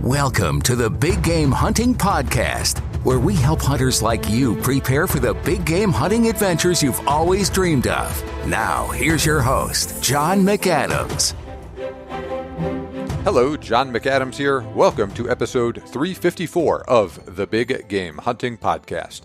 Welcome to the Big Game Hunting Podcast, where we help hunters like you prepare for the big game hunting adventures you've always dreamed of. Now, here's your host, John McAdams. Hello, John McAdams here. Welcome to episode 354 of the Big Game Hunting Podcast.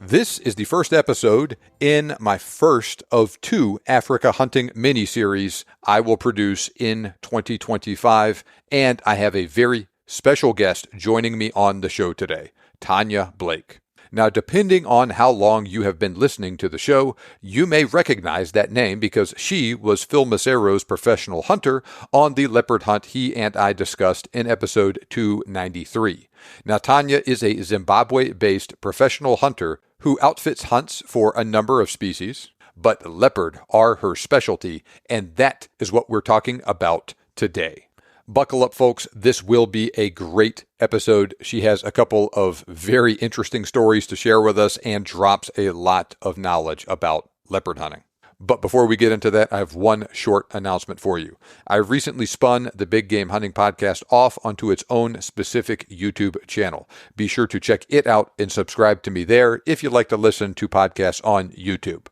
This is the first episode in my first of two Africa hunting mini-series I will produce in 2025, and I have a very special guest joining me on the show today, Tanya Blake. Now, depending on how long you have been listening to the show, you may recognize that name because she was Phil Massaro's professional hunter on the leopard hunt he and I discussed in episode 293. Now, Tanya is a Zimbabwe-based professional hunter who outfits hunts for a number of species, but leopard are her specialty, and that is what we're talking about today. Buckle up, folks. This will be a great episode. She has a couple of very interesting stories to share with us and drops a lot of knowledge about leopard hunting. But before we get into that, I have one short announcement for you. I recently spun the Big Game Hunting Podcast off onto its own specific YouTube channel. Be sure to check it out and subscribe to me there if you'd like to listen to podcasts on YouTube.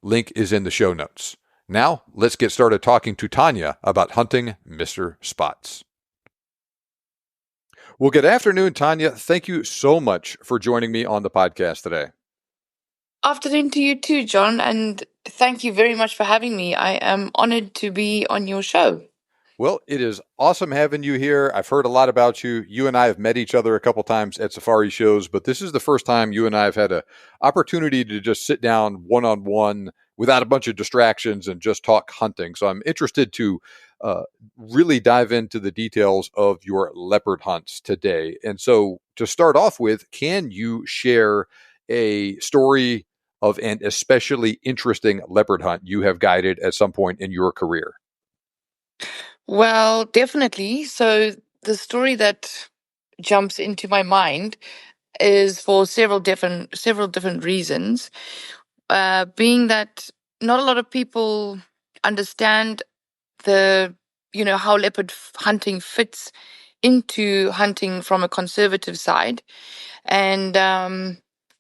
Link is in the show notes. Now, let's get started talking to Tanya about hunting Mr. Spots. Well, good afternoon, Tanya. Thank you so much for joining me on the podcast today. Afternoon to you too, John, and thank you very much for having me. I am honored to be on your show. Well, it is awesome having you here. I've heard a lot about you. You and I have met each other a couple times at safari shows, but this is the first time you and I have had an opportunity to just sit down one-on-one without a bunch of distractions and just talk hunting. So I'm interested to really dive into the details of your leopard hunts today. And so to start off with, can you share a story of an especially interesting leopard hunt you have guided at some point in your career? Well, definitely. So the story that jumps into my mind is for several different reasons. Being that not a lot of people understand how leopard hunting fits into hunting from a conservative side. And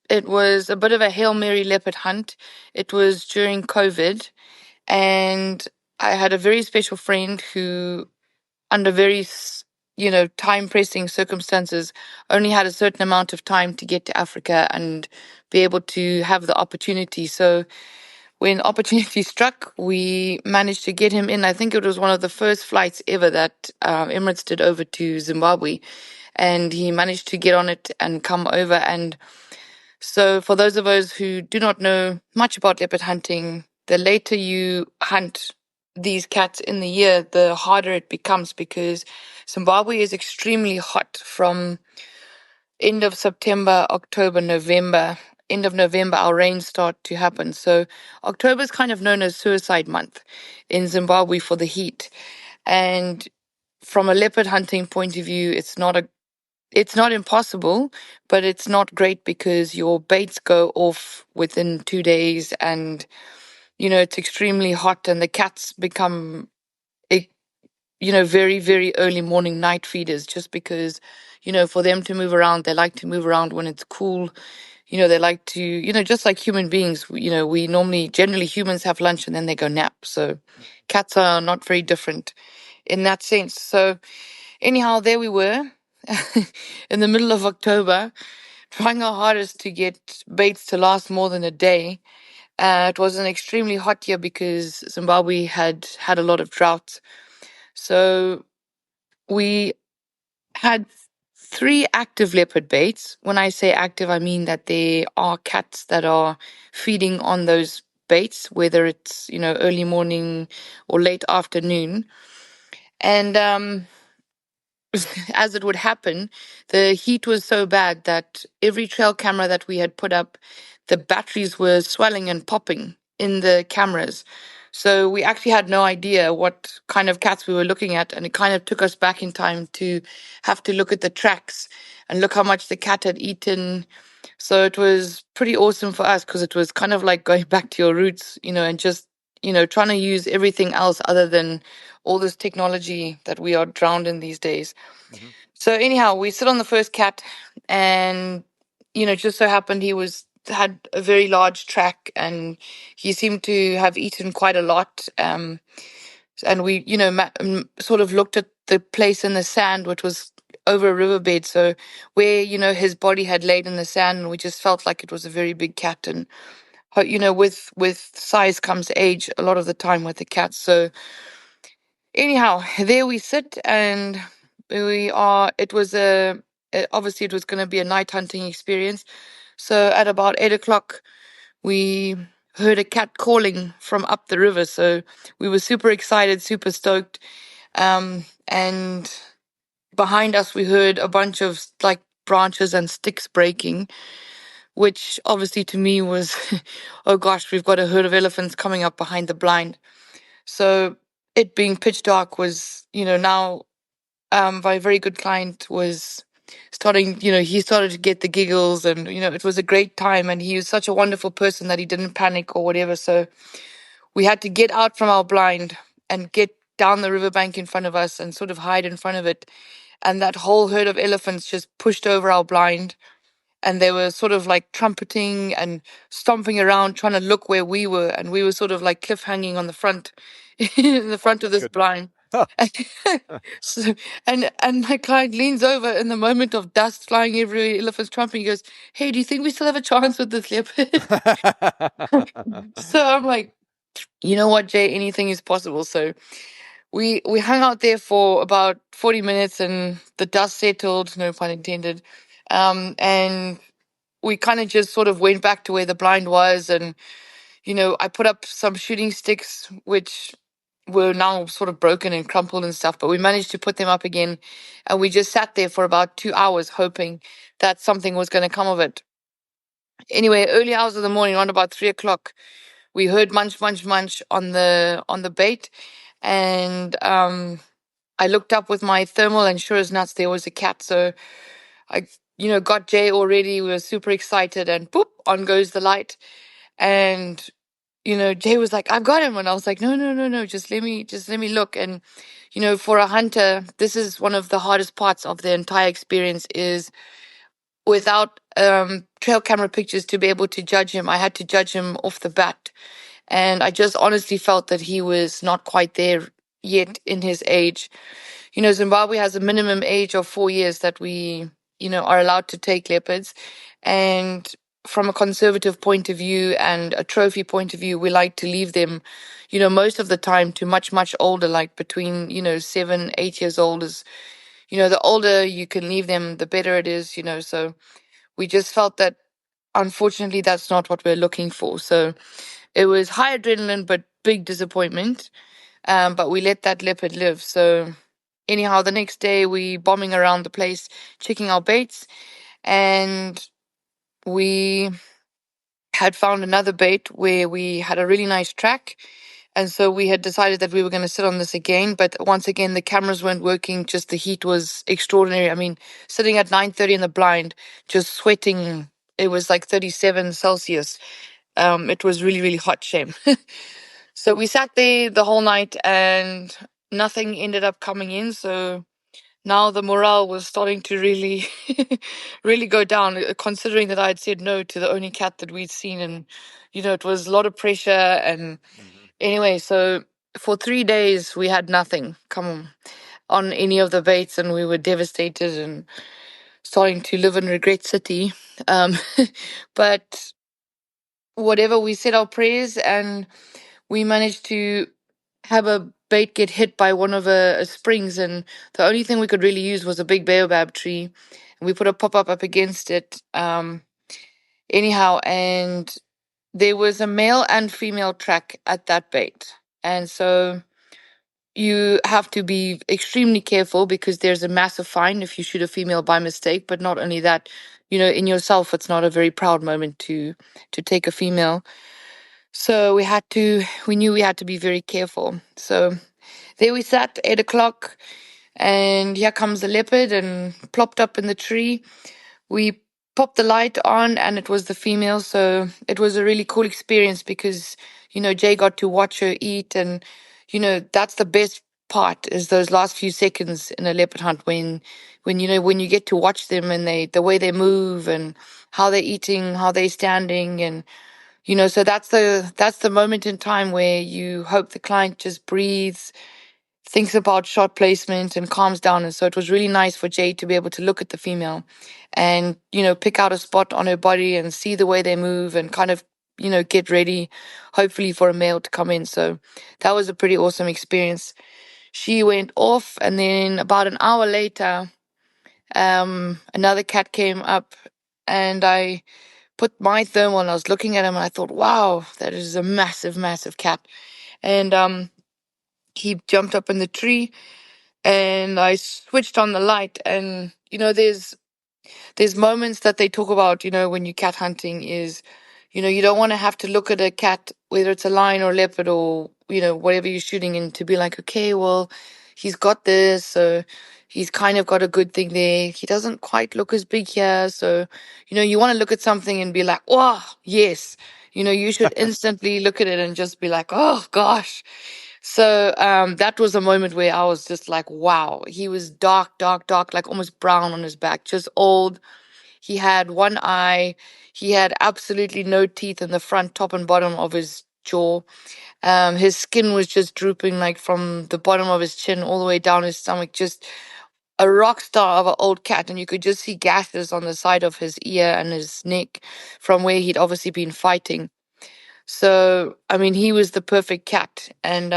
it was a bit of a Hail Mary leopard hunt. It was during COVID, and I had a very special friend who, under very, time-pressing circumstances, only had a certain amount of time to get to Africa and be able to have the opportunity. So when opportunity struck, we managed to get him in. I think it was one of the first flights ever that Emirates did over to Zimbabwe, and he managed to get on it and come over. And so for those of us who do not know much about leopard hunting, the later you hunt these cats in the year, the harder it becomes, because Zimbabwe is extremely hot from end of September, October, November. End of November, our rains start to happen. So October is kind of known as suicide month in Zimbabwe for the heat. And from a leopard hunting point of view, it's not impossible, but it's not great because your baits go off within 2 days, and it's extremely hot, and the cats become very, very early morning night feeders, just because for them to move around, they like to move around when it's cool. They like to, just like human beings, we normally, generally humans have lunch and then they go nap. So cats are not very different in that sense. So anyhow, there we were in the middle of October, trying our hardest to get baits to last more than a day. It was an extremely hot year because Zimbabwe had a lot of drought. So we had 3 active leopard baits. When I say active, I mean that there are cats that are feeding on those baits, whether it's, early morning or late afternoon. And as it would happen, the heat was so bad that every trail camera that we had put up, the batteries were swelling and popping in the cameras. So we actually had no idea what kind of cats we were looking at, and it kind of took us back in time to have to look at the tracks and look how much the cat had eaten. So it was pretty awesome for us because it was kind of like going back to your roots, and just, trying to use everything else other than all this technology that we are drowned in these days. Mm-hmm. So anyhow, we sit on the first cat, and just so happened he had a very large track, and he seemed to have eaten quite a lot. And we, sort of looked at the place in the sand, which was over a riverbed. So where, his body had laid in the sand, and we just felt like it was a very big cat. And, with size comes age a lot of the time with the cats. So anyhow, there we sit, and obviously it was going to be a night hunting experience. So at about 8 o'clock, we heard a cat calling from up the river. So we were super excited, super stoked. And behind us, we heard a bunch of like branches and sticks breaking, which obviously to me was, oh gosh, we've got a herd of elephants coming up behind the blind. So it being pitch dark was, now my very good client was starting, he started to get the giggles, and, it was a great time. And he was such a wonderful person that he didn't panic or whatever. So we had to get out from our blind and get down the riverbank in front of us and sort of hide in front of it. And that whole herd of elephants just pushed over our blind, and they were sort of like trumpeting and stomping around trying to look where we were, and we were sort of like cliff hanging on the front in the front of this blind. So, and my client leans over in the moment of dust flying everywhere, elephants trumping. He goes, "Hey, do you think we still have a chance with this leopard?" So I'm like, you know what, Jay, anything is possible. So we hung out there for about 40 minutes, and the dust settled, no pun intended. And we kind of just sort of went back to where the blind was. And, I put up some shooting sticks, which were now sort of broken and crumpled and stuff, but we managed to put them up again. And we just sat there for about 2 hours hoping that something was going to come of it. Anyway, early hours of the morning, around about 3 o'clock, we heard munch, munch, munch on the bait. And I looked up with my thermal, and sure as nuts, there was a cat. So I, got Jay already. We were super excited, and boop, on goes the light. And, Jay was like, "I've got him." And I was like, "No, no, no, no. Just let me look." And, for a hunter, this is one of the hardest parts of the entire experience, is without trail camera pictures to be able to judge him. I had to judge him off the bat. And I just honestly felt that he was not quite there yet in his age. Zimbabwe has a minimum age of 4 years that we, are allowed to take leopards. And from a conservative point of view and a trophy point of view, we like to leave them, most of the time to much, much older, like between, 7, 8 years old is, the older you can leave them, the better it is, So we just felt that unfortunately that's not what we're looking for. So it was high adrenaline, but big disappointment. But we let that leopard live. So anyhow, the next day we bombing around the place, checking our baits, and we had found another bait where we had a really nice track. And so we had decided that we were going to sit on this again. But once again, the cameras weren't working. Just the heat was extraordinary. I mean, sitting at 9:30 in the blind, just sweating. It was like 37 Celsius. It was really, really hot, shame. So we sat there the whole night, and nothing ended up coming in. So now the morale was starting to really, really go down, considering that I had said no to the only cat that we'd seen. And, it was a lot of pressure. And anyway, so for 3 days, we had nothing come on any of the baits, and we were devastated and starting to live in Regret City. Um, but whatever, we said our prayers, and we managed to have a bait get hit by one of a springs, and the only thing we could really use was a big baobab tree, and we put a pop-up against it. Anyhow, and there was a male and female track at that bait, and so you have to be extremely careful because there's a massive fine if you shoot a female by mistake. But not only that, in yourself, it's not a very proud moment to take a female. So we knew we had to be very careful. So there we sat, 8 o'clock, and here comes the leopard and plopped up in the tree. We popped the light on, and it was the female. So it was a really cool experience because, Jay got to watch her eat, and, that's the best part is those last few seconds in a leopard hunt when when you get to watch them and the way they move and how they're eating, how they're standing, and so that's the moment in time where you hope the client just breathes, thinks about shot placement and calms down. And so it was really nice for Jay to be able to look at the female and, pick out a spot on her body and see the way they move and kind of, get ready, hopefully for a male to come in. So that was a pretty awesome experience. She went off, and then about an hour later, another cat came up, and I put my thermal and I was looking at him and I thought, wow, that is a massive, massive cat. And he jumped up in the tree, and I switched on the light. And there's moments that they talk about, when you're cat hunting is, you don't want to have to look at a cat, whether it's a lion or leopard or, whatever you're shooting in, to be like, okay, well, he's got this, so he's kind of got a good thing there. He doesn't quite look as big here. So, you want to look at something and be like, wow, yes. You should instantly look at it and just be like, oh gosh. So that was a moment where I was just like, wow, he was dark, dark, dark, like almost brown on his back, just old. He had one eye. He had absolutely no teeth in the front, top, and bottom of his jaw. His skin was just drooping, like from the bottom of his chin all the way down his stomach, just a rock star of an old cat. And you could just see gashes on the side of his ear and his neck from where he'd obviously been fighting. So, I mean, he was the perfect cat. And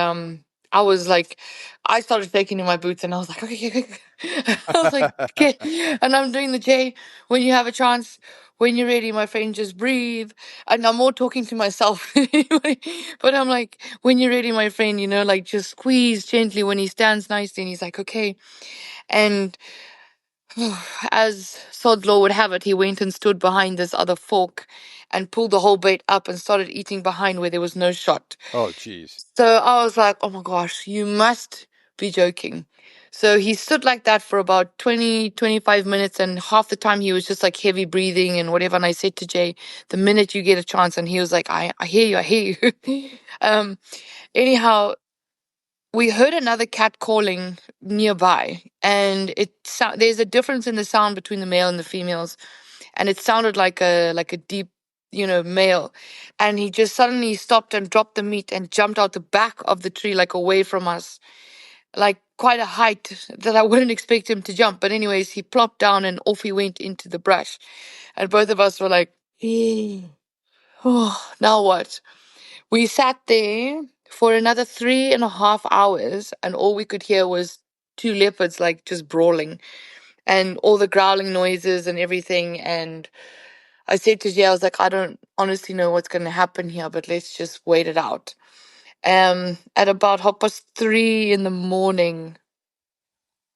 I was like, I started shaking in my boots and I was like, okay, okay, okay. I was like, okay. And I'm doing the J, when you have a chance, when you're ready, my friend, just breathe. And I'm more talking to myself anyway. But I'm like, when you're ready, my friend, like just squeeze gently when he stands nicely. And he's like, okay. And as sod law would have it, he went and stood behind this other fork and pulled the whole bait up and started eating behind where there was no shot. Oh, geez. So I was like, oh my gosh, you must be joking. So he stood like that for about 20, 25 minutes, and half the time he was just like heavy breathing and whatever. And I said to Jay, the minute you get a chance, and he was like, I hear you, I hear you. Anyhow, we heard another cat calling nearby, and there's a difference in the sound between the male and the females, and it sounded like a deep, male. And he just suddenly stopped and dropped the meat and jumped out the back of the tree, like away from us, like quite a height that I wouldn't expect him to jump. But anyways, he plopped down and off he went into the brush, and both of us were like, oh, now what? We sat there for another 3.5 hours, and all we could hear was two leopards like just brawling and all the growling noises and everything. And I said to Jay, I was like, I don't honestly know what's going to happen here, but let's just wait it out. At about 3:30 in the morning,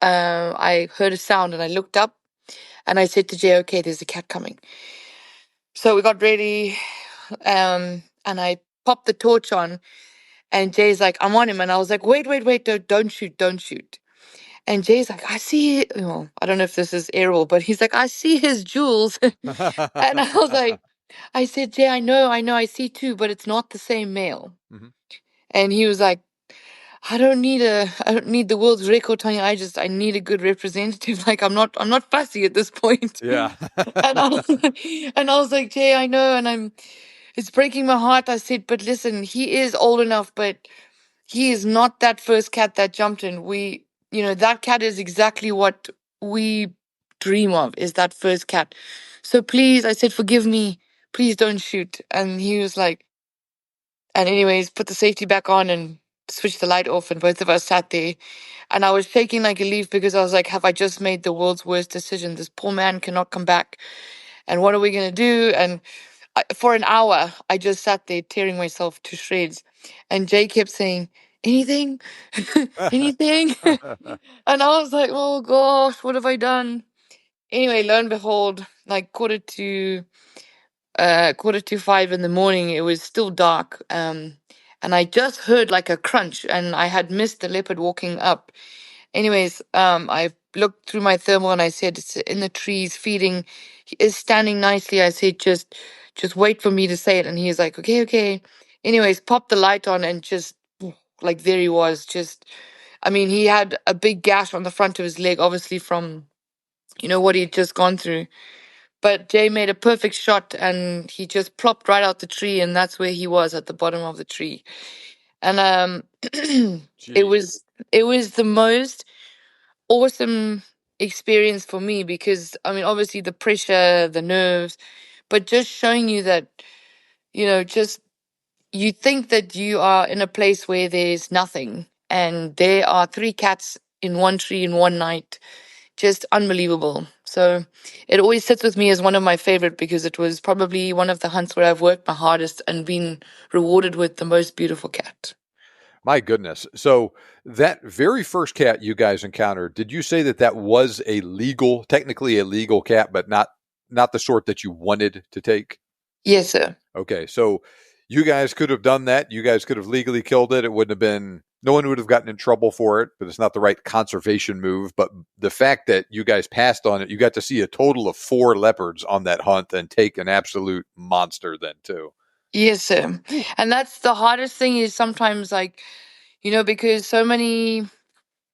I heard a sound and I looked up and I said to Jay, okay, there's a cat coming. So we got ready, and I popped the torch on. And Jay's like, I'm on him. And I was like, wait, wait, wait, don't shoot, don't shoot. And Jay's like, I see, well, I don't know if this is aerial, but he's like, I see his jewels. And I was like, I said, Jay, I see too, but it's not the same male. Mhm. And he was like, I don't need the world's record, Tanya. I need a good representative. Like, I'm not fussy at this point. Yeah. And I was like, Jay, I know, and it's breaking my heart. I said, but listen, he is old enough, but he is not that first cat that jumped in. That cat is exactly what we dream of, is that first cat. So please, I said, forgive me. Please don't shoot. And he was like, and anyways, put the safety back on and switched the light off. And both of us sat there. And I was shaking like a leaf because I was like, have I just made the world's worst decision? This poor man cannot come back. And what are we going to do? And for an hour, I just sat there tearing myself to shreds. And Jay kept saying, anything? Anything? And I was like, oh gosh, what have I done? Anyway, lo and behold, like quarter to 5 in the morning, it was still dark. And I just heard like a crunch, and I had missed the leopard walking up. Anyways, I looked through my thermal and I said, it's in the trees feeding. He is standing nicely. I said, just wait for me to say it. And he's like, okay, okay. Anyways, popped the light on and just like there he was, just I mean, he had a big gash on the front of his leg, obviously from, what he'd just gone through. But Jay made a perfect shot and he just plopped right out the tree, and that's where he was at the bottom of the tree. And it Gee. was the most awesome experience for me because I mean obviously the pressure, the nerves, but just showing you that, just you think that you are in a place where there's nothing and there are three cats in one tree in one night. Just unbelievable. So it always sits with me as one of my favorite because it was probably one of the hunts where I've worked my hardest and been rewarded with the most beautiful cat. My goodness. So that very first cat you guys encountered, did you say that that was technically a legal cat, but not the sort that you wanted to take? Yes, sir. Okay. So you guys could have done that. You guys could have legally killed it. It wouldn't have been, no one would have gotten in trouble for it, but it's not the right conservation move. But the fact that you guys passed on it, you got to see a total of 4 leopards on that hunt and take an absolute monster then too. Yes, sir. Ooh. And that's the hardest thing is sometimes like, because so many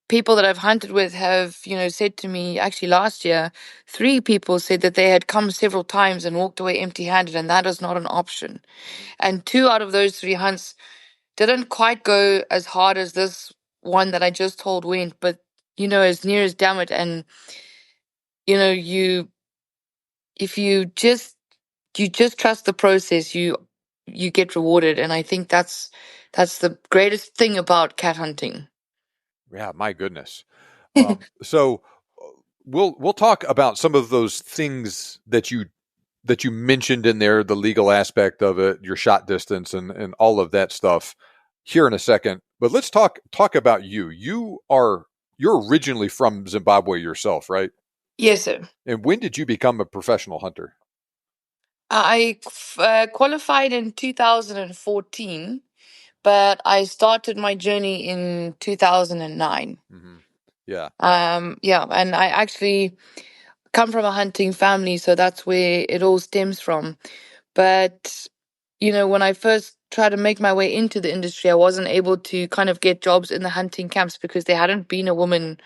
people that I've hunted with have, said to me, actually last year, 3 people said that they had come several times and walked away empty handed, and that is not an option. And 2 out of those 3 hunts didn't quite go as hard as this one that I just told went, but, as near as damn it. And, you, if you just trust the process, you get rewarded. And I think that's the greatest thing about cat hunting. Yeah, my goodness. So we'll talk about some of those things that you mentioned in there, the legal aspect of it, your shot distance, and all of that stuff here in a second. But let's talk about you. You're originally from Zimbabwe yourself, right? Yes, sir. And when did you become a professional hunter? I qualified in 2014, but I started my journey in 2009. Mm-hmm. Yeah. Yeah, and I actually come from a hunting family, so that's where it all stems from. But, when I first tried to make my way into the industry, I wasn't able to kind of get jobs in the hunting camps because there hadn't been a woman,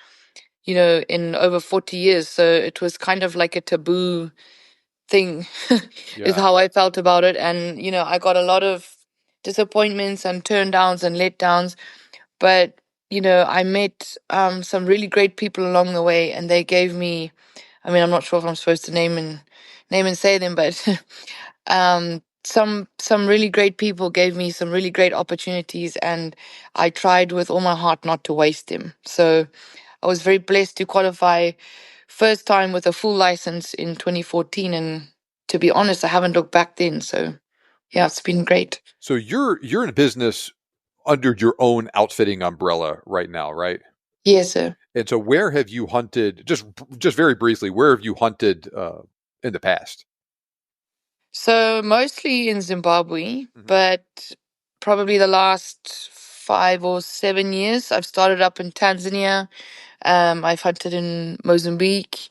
in over 40 years. So it was kind of like a taboo thing, is Yeah. how I felt about it. And, I got a lot of disappointments and turn downs and letdowns. But, I met some really great people along the way, and they gave me, I mean, I'm not sure if I'm supposed to name and say them, but some really great people gave me some really great opportunities, and I tried with all my heart not to waste them. So I was very blessed to qualify first time with a full license in 2014, and to be honest, I haven't looked back then. So yeah, it's been great. So you're in business under your own outfitting umbrella right now, right? Yes, sir. And so where have you hunted, just very briefly, where have you hunted in the past? So mostly in Zimbabwe, Mm-hmm. but probably the last 5 or 7 years, I've started up in Tanzania. I've hunted in Mozambique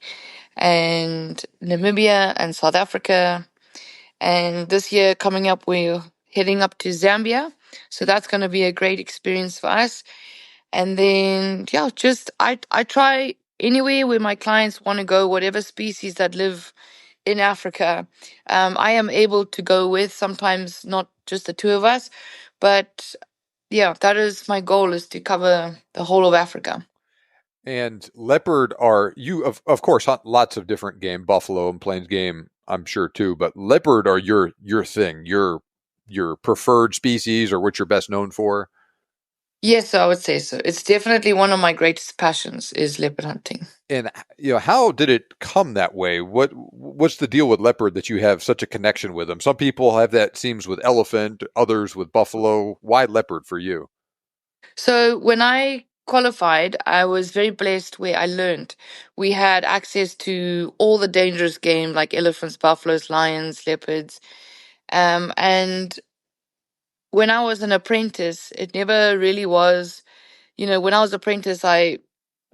and Namibia and South Africa. And this year coming up, we're heading up to Zambia. So that's going to be a great experience for us. And then, yeah, just I try anywhere where my clients want to go, whatever species that live in Africa, I am able to go with, sometimes not just the 2 of us, but yeah, that is my goal, is to cover the whole of Africa. And leopard are you of course hunt lots of different game, buffalo and plains game, I'm sure too, but leopard are your thing, your preferred species or what you're best known for. Yes, I would say so. It's definitely one of my greatest passions is leopard hunting. And how did it come that way? What's the deal with leopard that you have such a connection with them? Some people have that seems with elephant, others with buffalo. Why leopard for you? So when I qualified, I was very blessed where I learned. We had access to all the dangerous game like elephants, buffaloes, lions, leopards. And when I was an apprentice, it never really was, when I was apprentice, I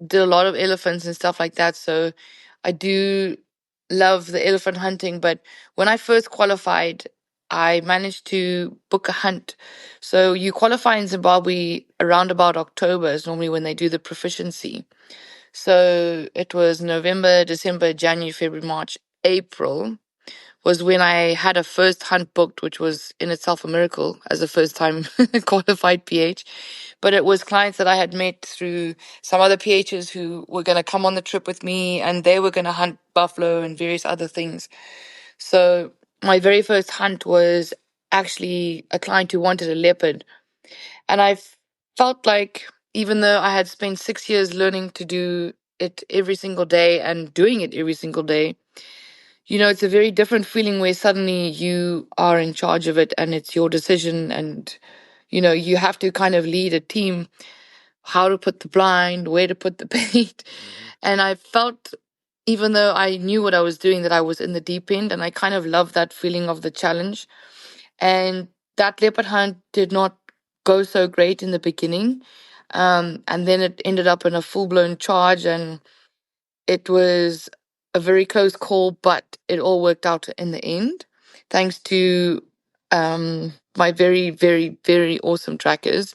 did a lot of elephants and stuff like that. So I do love the elephant hunting. But when I first qualified, I managed to book a hunt. So you qualify in Zimbabwe around about October is normally when they do the proficiency. So it was November, December, January, February, March, April was when I had a first hunt booked, which was in itself a miracle as a first time qualified PH. But it was clients that I had met through some other PHs who were going to come on the trip with me, and they were going to hunt buffalo and various other things. So my very first hunt was actually a client who wanted a leopard. And I felt like even though I had spent 6 years learning to do it every single day and doing it every single day, it's a very different feeling where suddenly you are in charge of it and it's your decision. And, you have to kind of lead a team, how to put the blind, where to put the bait. And I felt, even though I knew what I was doing, that I was in the deep end. And I kind of loved that feeling of the challenge. And that leopard hunt did not go so great in the beginning. And then it ended up in a full blown charge. And it was a very close call, but it all worked out in the end, thanks to my very, very, very awesome trackers,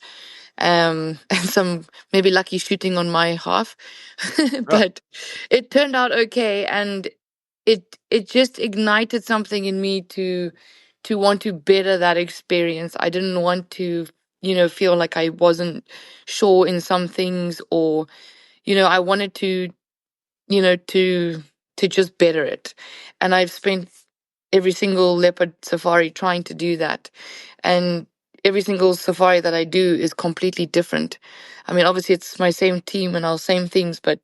and some maybe lucky shooting on my half. Ah, But it turned out okay, and it just ignited something in me to want to better that experience. I didn't want to, feel like I wasn't sure in some things, or I wanted to you know, to just better it. And I've spent every single leopard safari trying to do that. And every single safari that I do is completely different. I mean, obviously it's my same team and our same things, but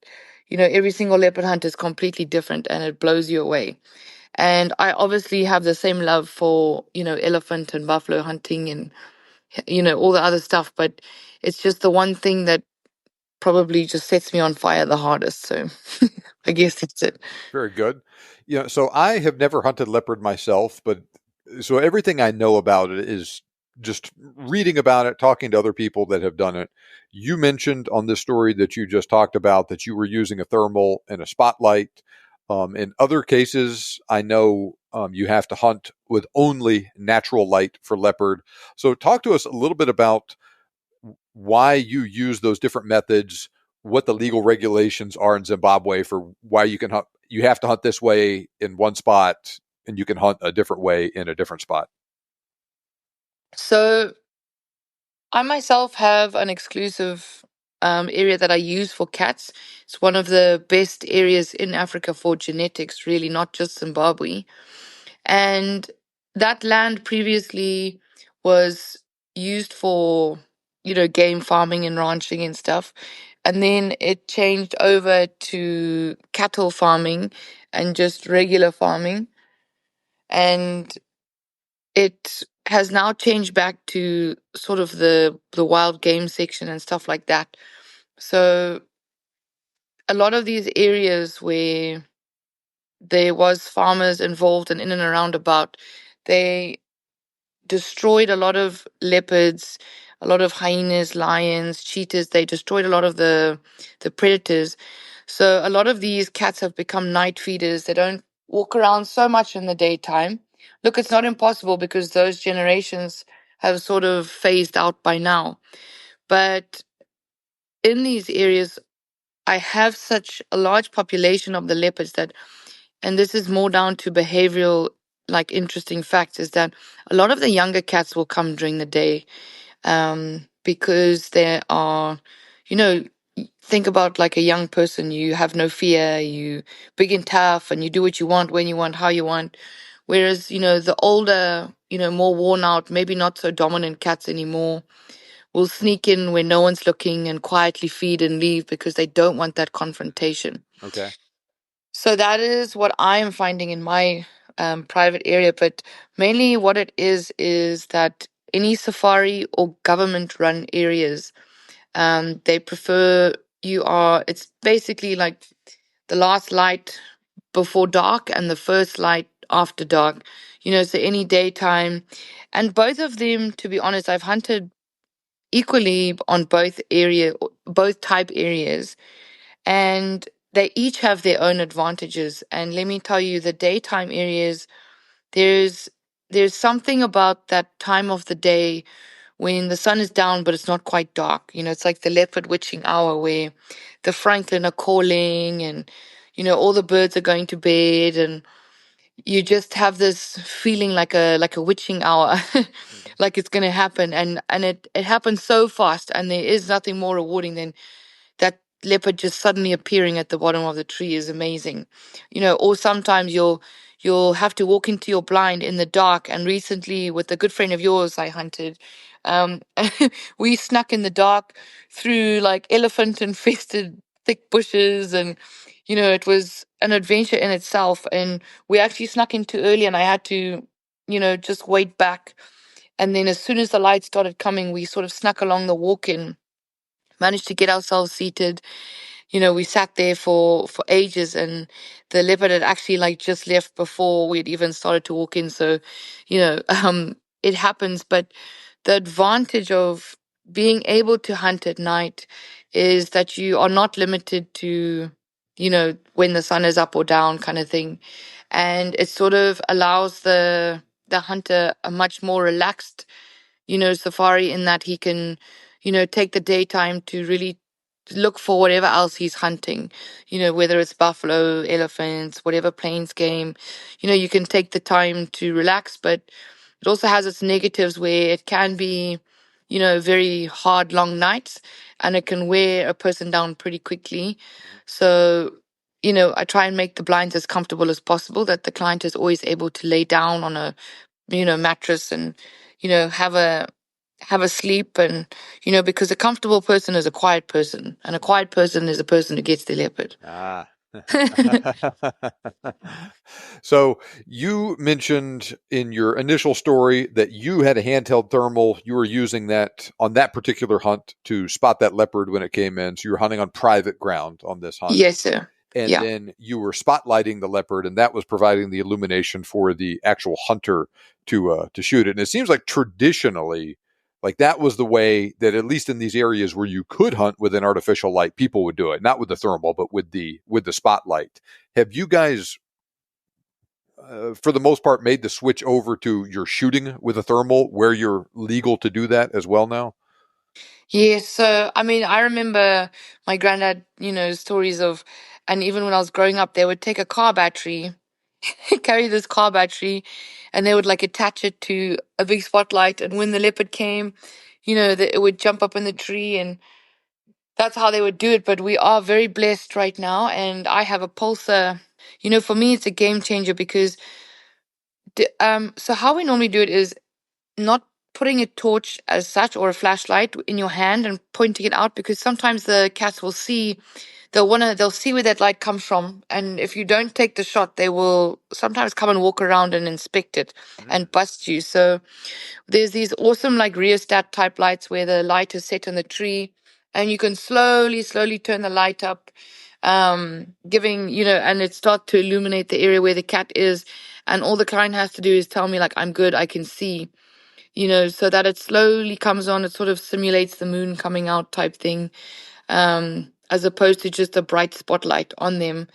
every single leopard hunt is completely different and it blows you away. And I obviously have the same love for, elephant and buffalo hunting and, all the other stuff, but it's just the one thing that probably just sets me on fire the hardest. So I guess that's it. very good. So I have never hunted leopard myself, but so everything I know about it is just reading about it, talking to other people that have done it. You mentioned on this story that you just talked about that you were using a thermal and a spotlight. In other cases, I know you have to hunt with only natural light for leopard. So talk to us a little bit about why you use those different methods, what the legal regulations are in Zimbabwe for why you can hunt. You have to hunt this way in one spot, and you can hunt a different way in a different spot. So I myself have an exclusive area that I use for cats. It's one of the best areas in Africa for genetics, really, not just Zimbabwe. And that land previously was used for, game farming and ranching and stuff. And then it changed over to cattle farming and just regular farming. And it has now changed back to sort of the wild game section and stuff like that. So a lot of these areas where there was farmers involved and in and around about, they destroyed a lot of leopards, a lot of hyenas, lions, cheetahs. They destroyed a lot of the predators. So a lot of these cats have become night feeders. They don't walk around so much in the daytime. Look, it's not impossible because those generations have sort of phased out by now. But in these areas, I have such a large population of the leopards that, and this is more down to behavioral, like interesting facts, is that a lot of the younger cats will come during the day, because they are, you know, think about like a young person. You have no fear, you big and tough, and you do what you want, when you want, how you want. Whereas, the older, more worn out, maybe not so dominant cats anymore will sneak in when no one's looking and quietly feed and leave because they don't want that confrontation. Okay. So that is what I am finding in my private area. But mainly what it is that any safari or government run areas, they prefer it's basically like the last light before dark and the first light after dark, so any daytime. And both of them, to be honest, I've hunted equally on both type areas, and they each have their own advantages. And let me tell you, the daytime areas, there's there's something about that time of the day when the sun is down, but it's not quite dark. It's like the leopard witching hour where the franklin are calling and, all the birds are going to bed, and you just have this feeling like a witching hour, like it's going to happen. And it happens so fast, and there is nothing more rewarding than that leopard just suddenly appearing at the bottom of the tree is amazing. Or sometimes you'll have to walk into your blind in the dark. And recently, with a good friend of yours I hunted, um we snuck in the dark through like elephant infested thick bushes, and it was an adventure in itself. And we actually snuck in too early, and I had to just wait back. And then as soon as the light started coming, we sort of snuck along the walk in, managed to get ourselves seated. We sat there for ages, and the leopard had actually like just left before we had even started to walk in. So, it happens. But the advantage of being able to hunt at night is that you are not limited to, when the sun is up or down kind of thing. And it sort of allows the hunter a much more relaxed, safari, in that he can, take the daytime to really look for whatever else he's hunting, whether it's buffalo, elephants, whatever plains game. You can take the time to relax, but it also has its negatives where it can be, very hard, long nights, and it can wear a person down pretty quickly. So, I try and make the blinds as comfortable as possible, that the client is always able to lay down on a, mattress and, have a sleep. And, because a comfortable person is a quiet person, and a quiet person is a person who gets the leopard. Ah. So you mentioned in your initial story that you had a handheld thermal. You were using that on that particular hunt to spot that leopard when it came in. So you were hunting on private ground on this hunt. Yes, sir. And Yeah. then you were spotlighting the leopard, and that was providing the illumination for the actual hunter to shoot it. And it seems like traditionally, like that was the way that, at least in these areas where you could hunt with an artificial light, people would do it. Not with the thermal, but with the spotlight. Have you guys, for the most part, made the switch over to your shooting with a thermal, where you're legal to do that as well now? Yeah, so I mean, I remember my granddad, stories of, and even when I was growing up, they would take a car battery, carry this car battery, and they would like attach it to a big spotlight. And when the leopard came, it would jump up in the tree, and that's how they would do it. But we are very blessed right now, and I have a pulsar. For me, it's a game changer because, so how we normally do it is not putting a torch as such or a flashlight in your hand and pointing it out, because sometimes the cats will see, they'll see where that light comes from, and if you don't take the shot, they will sometimes come and walk around and inspect it and bust you. So there's these awesome like rheostat type lights where the light is set in the tree, and you can slowly turn the light up, giving, and it starts to illuminate the area where the cat is, and all the client has to do is tell me like, I'm good, I can see, so that it slowly comes on. It sort of simulates the moon coming out type thing, as opposed to just a bright spotlight on them.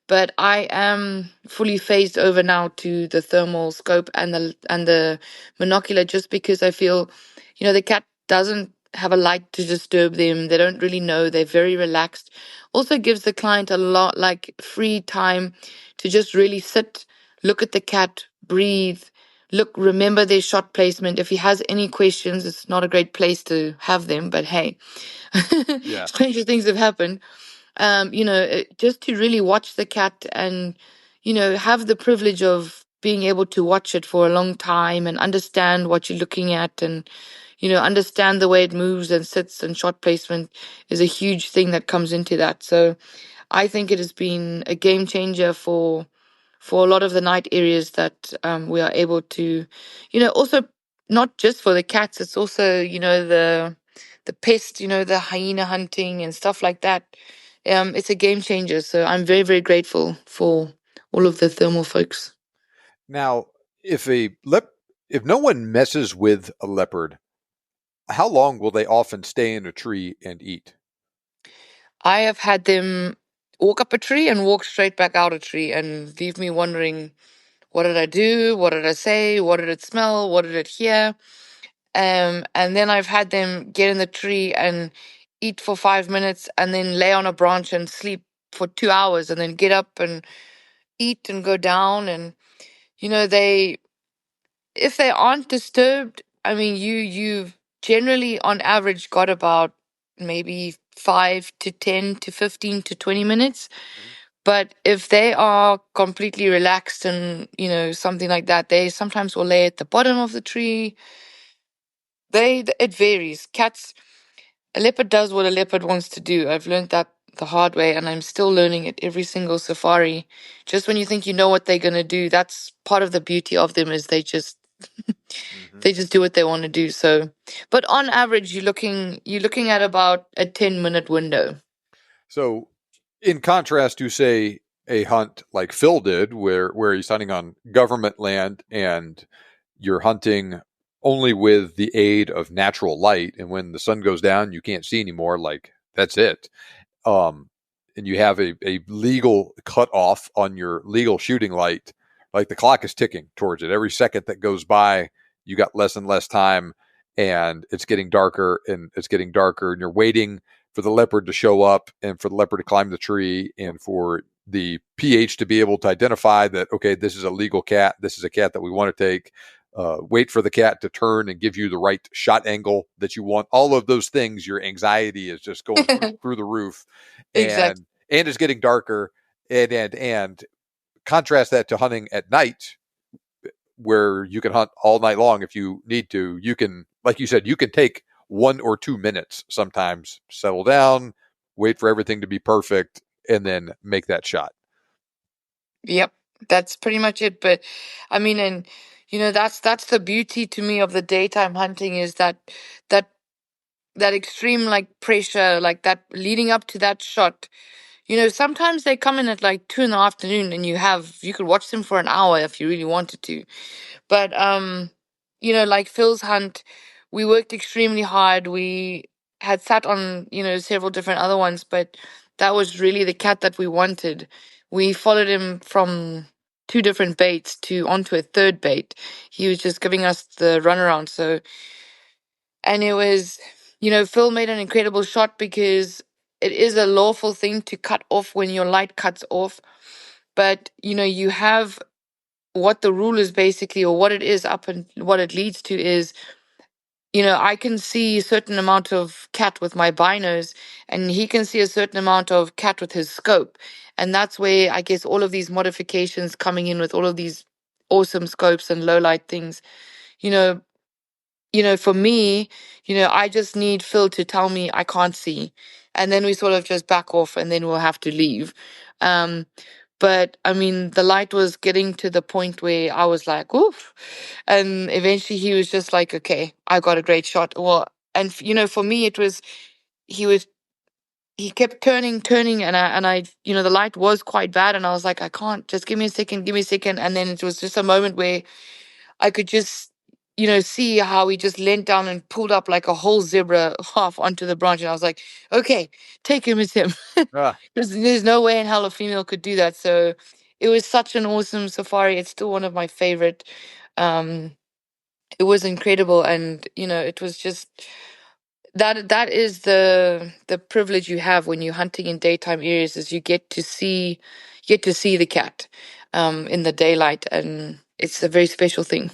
But I am fully phased over now to the thermal scope and the monocular, just because I feel, the cat doesn't have a light to disturb them. They don't really know. They're very relaxed. Also gives the client a lot like free time to just really sit, look at the cat, breathe, look, remember their shot placement. If he has any questions, it's not a great place to have them, but hey, Yeah. stranger things have happened. Just to really watch the cat and, have the privilege of being able to watch it for a long time and understand what you're looking at, and, understand the way it moves and sits, and shot placement is a huge thing that comes into that. So I think it has been a game changer for a lot of the night areas that, we are able to, also not just for the cats, it's also, the pest, the hyena hunting and stuff like that. It's a game changer. So I'm very, very grateful for all of the thermal folks. Now, if no one messes with a leopard, how long will they often stay in a tree and eat? I have had them walk up a tree and walk straight back out a tree and leave me wondering What did I do? What did I say? What did it smell? What did it hear? And then I've had them get in the tree and eat for 5 minutes and then lay on a branch and sleep for 2 hours and then get up and eat and go down. And, they, if they aren't disturbed, I mean, you've generally on average got about maybe 5 to 10 to 15 to 20 minutes. But if they are completely relaxed and, something like that, they sometimes will lay at the bottom of the tree. It varies. A leopard does what a leopard wants to do. I've learned that the hard way, and I'm still learning it every single safari. Just when you think you know what they're gonna do, that's part of the beauty of them is they just Mm-hmm. they just do what they want to do. So, but on average, you're looking at about a 10-minute window. So, in contrast to, say, a hunt like Phil did, where he's hunting on government land and you're hunting only with the aid of natural light, and when the sun goes down, you can't see anymore. Like, that's it. And you have a legal cutoff on your legal shooting light. Like, the clock is ticking towards it. Every second that goes by, you got less and less time, and it's getting darker and it's getting darker, and you're waiting for the leopard to show up and for the leopard to climb the tree and for the PH to be able to identify that, okay, this is a legal cat. This is a cat that we want to take. Wait for the cat to turn and give you the right shot angle that you want. All of those things, your anxiety is just going through the roof, Exactly. and it's getting darker. And contrast that to hunting at night, where you can hunt all night long if you need to. You can, like you said, you can take 1 or 2 minutes sometimes, settle down, wait for everything to be perfect, and then make that shot. Yep, that's pretty much it. But I mean, and that's the beauty to me of the daytime hunting is that that extreme like pressure, like that leading up to that shot. Sometimes they come in at like 2 in the afternoon, and you could watch them for an hour if you really wanted to. But like Phil's hunt, we worked extremely hard. We had sat on, several different other ones, but that was really the cat that we wanted. We followed him from two different baits to onto a third bait. He was just giving us the runaround. So, and it was, Phil made an incredible shot because it is a lawful thing to cut off when your light cuts off. But, you have what the rule is basically, or what it is up and what it leads to is, I can see a certain amount of cat with my binos, and he can see a certain amount of cat with his scope. And that's where I guess all of these modifications coming in with all of these awesome scopes and low light things, you know, for me, I just need Phil to tell me I can't see. And then we sort of just back off and then we'll have to leave. Um, but I mean, the light was getting to the point where I was like, oof. And eventually he was just like, okay, I got a great shot. Well, and for me, he was, he kept turning, and I, the light was quite bad. And I was like, I can't, just give me a second, give me a second. And then it was just a moment where I could just, see how he just leant down and pulled up like a whole zebra half onto the branch. And I was like, okay, take him, it's him. Ah, There's no way in hell a female could do that. So it was such an awesome safari. It's still one of my favorite. Um, it was incredible. And, it was just that is the privilege you have when you're hunting in daytime areas is you get to see the cat in the daylight, and it's a very special thing.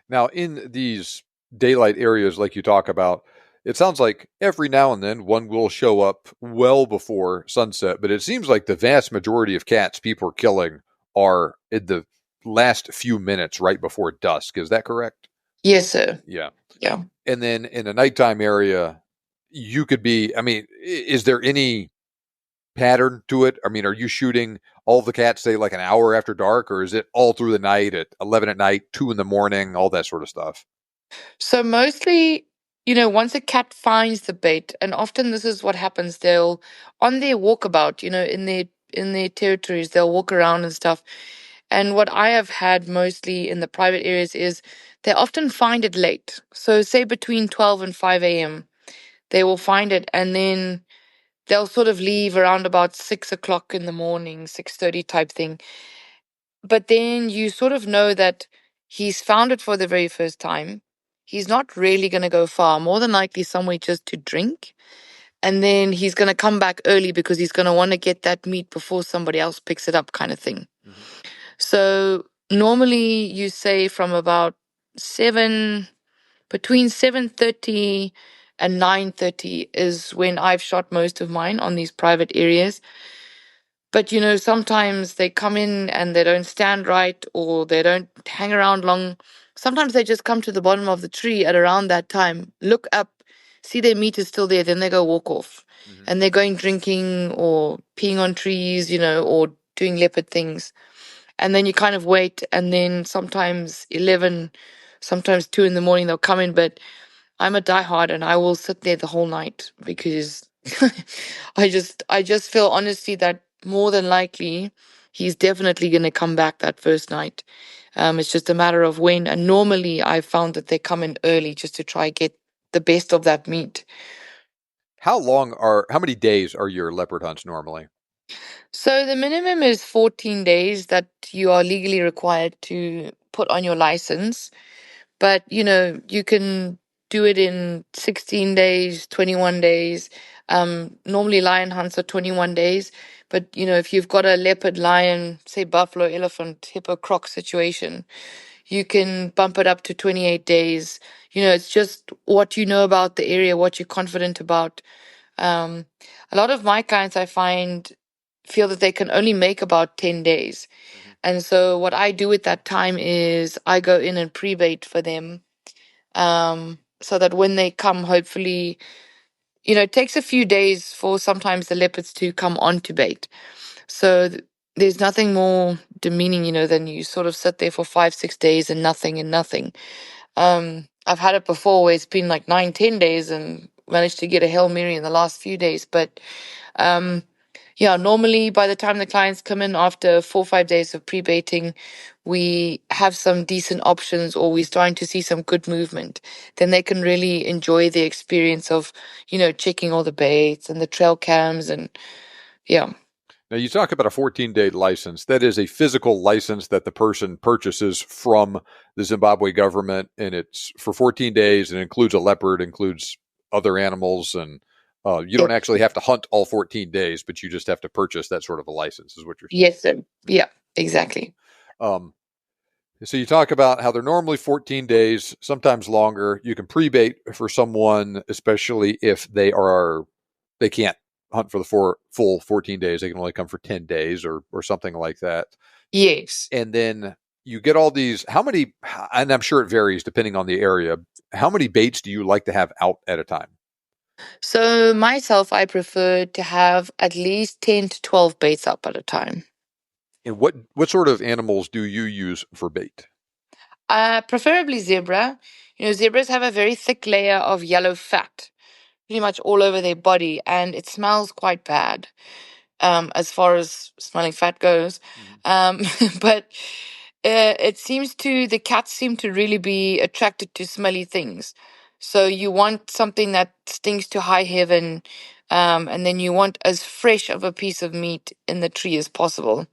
now, in these daylight areas, like you talk about, it sounds like every now and then one will show up well before sunset, but it seems like the vast majority of cats people are killing are in the last few minutes right before dusk. Is that correct? Yes, sir. Yeah. Yeah. And then in a nighttime area, you could be, I mean, is there any pattern to it? I mean, are you shooting all the cats, say, like an hour after dark, or is it all through the night at 11 at night, 2 in the morning, all that sort of stuff? So mostly, once a cat finds the bait, and often this is what happens, they'll on their walkabout, in their territories, they'll walk around and stuff. And what I have had mostly in the private areas is they often find it late. So say between 12 and 5 a.m., they will find it, and then they'll sort of leave around about 6 o'clock in the morning, 6:30 type thing. But then you sort of know that he's found it for the very first time. He's not really going to go far, more than likely somewhere just to drink. And then he's going to come back early because he's going to want to get that meat before somebody else picks it up, kind of thing. Mm-hmm. So normally you say from about 7, between 7:30 and 9:30 is when I've shot most of mine on these private areas. But sometimes they come in and they don't stand right or they don't hang around long. Sometimes they just come to the bottom of the tree at around that time, look up, see their meat is still there, then they go walk off. Mm-hmm. And they're going drinking or peeing on trees, or doing leopard things. And then you kind of wait, and then sometimes 11, sometimes 2 in the morning they'll come in. But I'm a diehard and I will sit there the whole night because I just feel honestly that more than likely he's definitely going to come back that first night. It's just a matter of when. And normally I found that they come in early just to try get the best of that meat. How many days are your leopard hunts normally? So the minimum is 14 days that you are legally required to put on your license. But, you can do it in 16 days, 21 days. Normally lion hunts are 21 days. But, if you've got a leopard, lion, say buffalo, elephant, hippo, croc situation, you can bump it up to 28 days. It's just what you know about the area, what you're confident about. Um, a lot of my clients I find feel that they can only make about 10 days. Mm-hmm. And so what I do at that time is I go in and pre-bait for them, so that when they come, hopefully, it takes a few days for sometimes the leopards to come onto bait. So there's nothing more demeaning, than you sort of sit there for 5, 6 days and nothing and nothing. I've had it before where it's been like 9, 10 days and managed to get a Hail Mary in the last few days. But um, yeah, normally by the time the clients come in after 4 or 5 days of pre-baiting, we have some decent options or we're starting to see some good movement. Then they can really enjoy the experience of, checking all the baits and the trail cams and yeah. Now, you talk about a 14-day license. That is a physical license that the person purchases from the Zimbabwe government, and it's for 14 days. It includes a leopard, includes other animals, and you don't actually have to hunt all 14 days, but you just have to purchase that sort of a license, is what you're saying. Yes, sir. Yeah, exactly. So you talk about how they're normally 14 days, sometimes longer. You can pre-bait for someone, especially if they can't hunt for the full 14 days. They can only come for 10 days or something like that. Yes. And then you get all these, how many, and I'm sure it varies depending on the area. How many baits do you like to have out at a time? So myself, I prefer to have at least 10 to 12 baits up at a time. And what sort of animals do you use for bait? Preferably zebra. Zebras have a very thick layer of yellow fat pretty much all over their body, and it smells quite bad, as far as smelling fat goes. But the cats seem to really be attracted to smelly things. So you want something that stinks to high heaven, and then you want as fresh of a piece of meat in the tree as possible.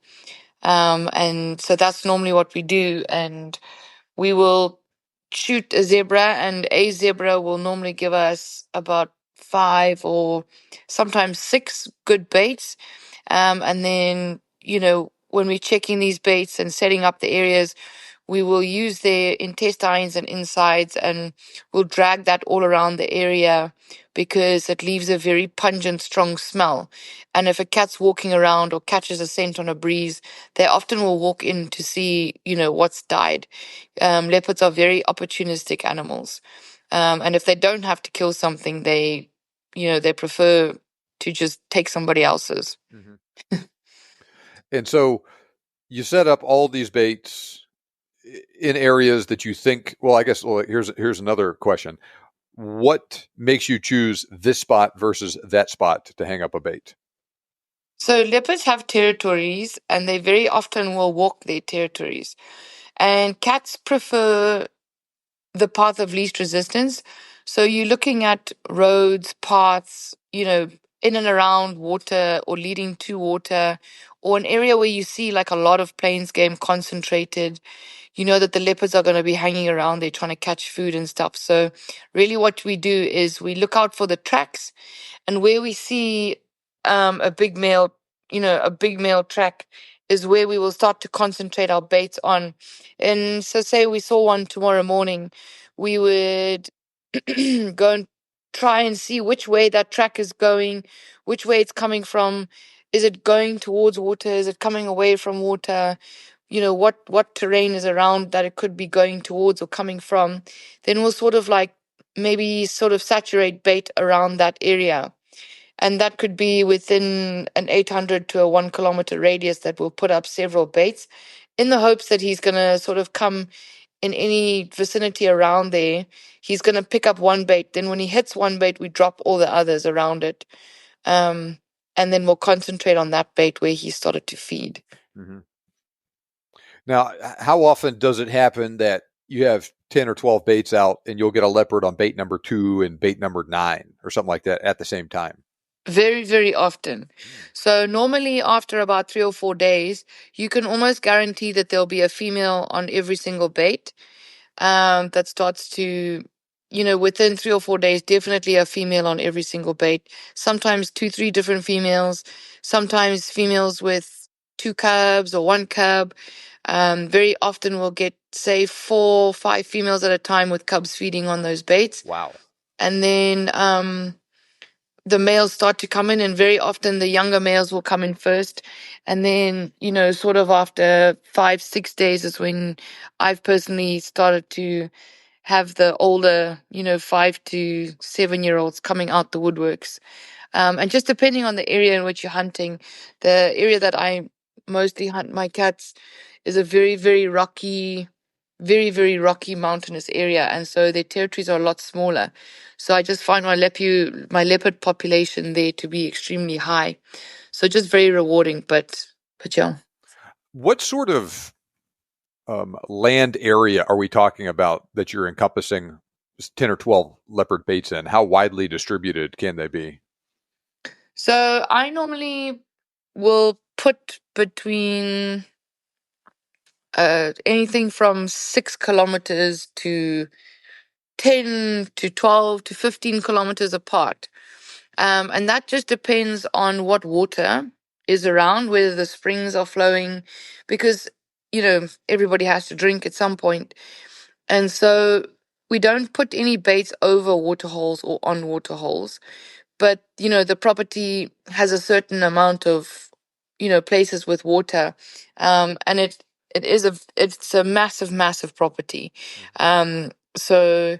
And so that's normally what we do. And we will shoot a zebra, and a zebra will normally give us about 5 or sometimes 6 good baits. And then, when we're checking these baits and setting up the areas, we will use their intestines and insides and we'll drag that all around the area because it leaves a very pungent, strong smell. And if a cat's walking around or catches a scent on a breeze, they often will walk in to see, what's died. Leopards are very opportunistic animals. And if they don't have to kill something, they prefer to just take somebody else's. Mm-hmm. And so you set up all these baits in areas that you think, well, I guess, here's another question. What makes you choose this spot versus that spot to hang up a bait? So leopards have territories and they very often will walk their territories. And cats prefer the path of least resistance. So you're looking at roads, paths, in and around water or leading to water or an area where you see like a lot of plains game concentrated, you know that the leopards are going to be hanging around there trying to catch food and stuff. So really what we do is we look out for the tracks, and where we see a big male, a big male track is where we will start to concentrate our baits on. And so say we saw one tomorrow morning, we would go and try and see which way that track is going, which way it's coming from. Is it going towards water? Is it coming away from water? What terrain is around that it could be going towards or coming from. Then we'll sort of like maybe sort of saturate bait around that area. And that could be within an 800 to a 1 kilometer radius that we'll put up several baits in the hopes that he's going to sort of come in any vicinity around there. He's going to pick up one bait. Then when he hits one bait, we drop all the others around it. And then we'll concentrate on that bait where he started to feed. Mm-hmm. Now, how often does it happen that you have 10 or 12 baits out and you'll get a leopard on bait number 2 and bait number 9 or something like that at the same time? Very, very often. So normally after about 3 or 4 days, you can almost guarantee that there'll be a female on every single bait. That starts to, within 3 or 4 days, definitely a female on every single bait. Sometimes 2, 3 different females. Sometimes females with 2 cubs or 1 cub. Very often we'll get, say, 4, 5 females at a time with cubs feeding on those baits. Wow. And then the males start to come in, and very often the younger males will come in first. And then, sort of after 5, 6 days is when I've personally started to have the older, 5 to 7-year-olds coming out the woodworks. And just depending on the area in which you're hunting, the area that I mostly hunt my cats is a very, very rocky, very, very rocky mountainous area. And so their territories are a lot smaller. So I just find my leopard population there to be extremely high. So just very rewarding, but yeah. What sort of land area are we talking about that you're encompassing 10 or 12 leopard baits in? How widely distributed can they be? So I normally will put between anything from 6 kilometers to 10 to 12 to 15 kilometers apart. And that just depends on what water is around, whether the springs are flowing, because, everybody has to drink at some point. And so we don't put any baits over waterholes or on waterholes. But, the property has a certain amount of, places with water. And it's a massive, massive property. So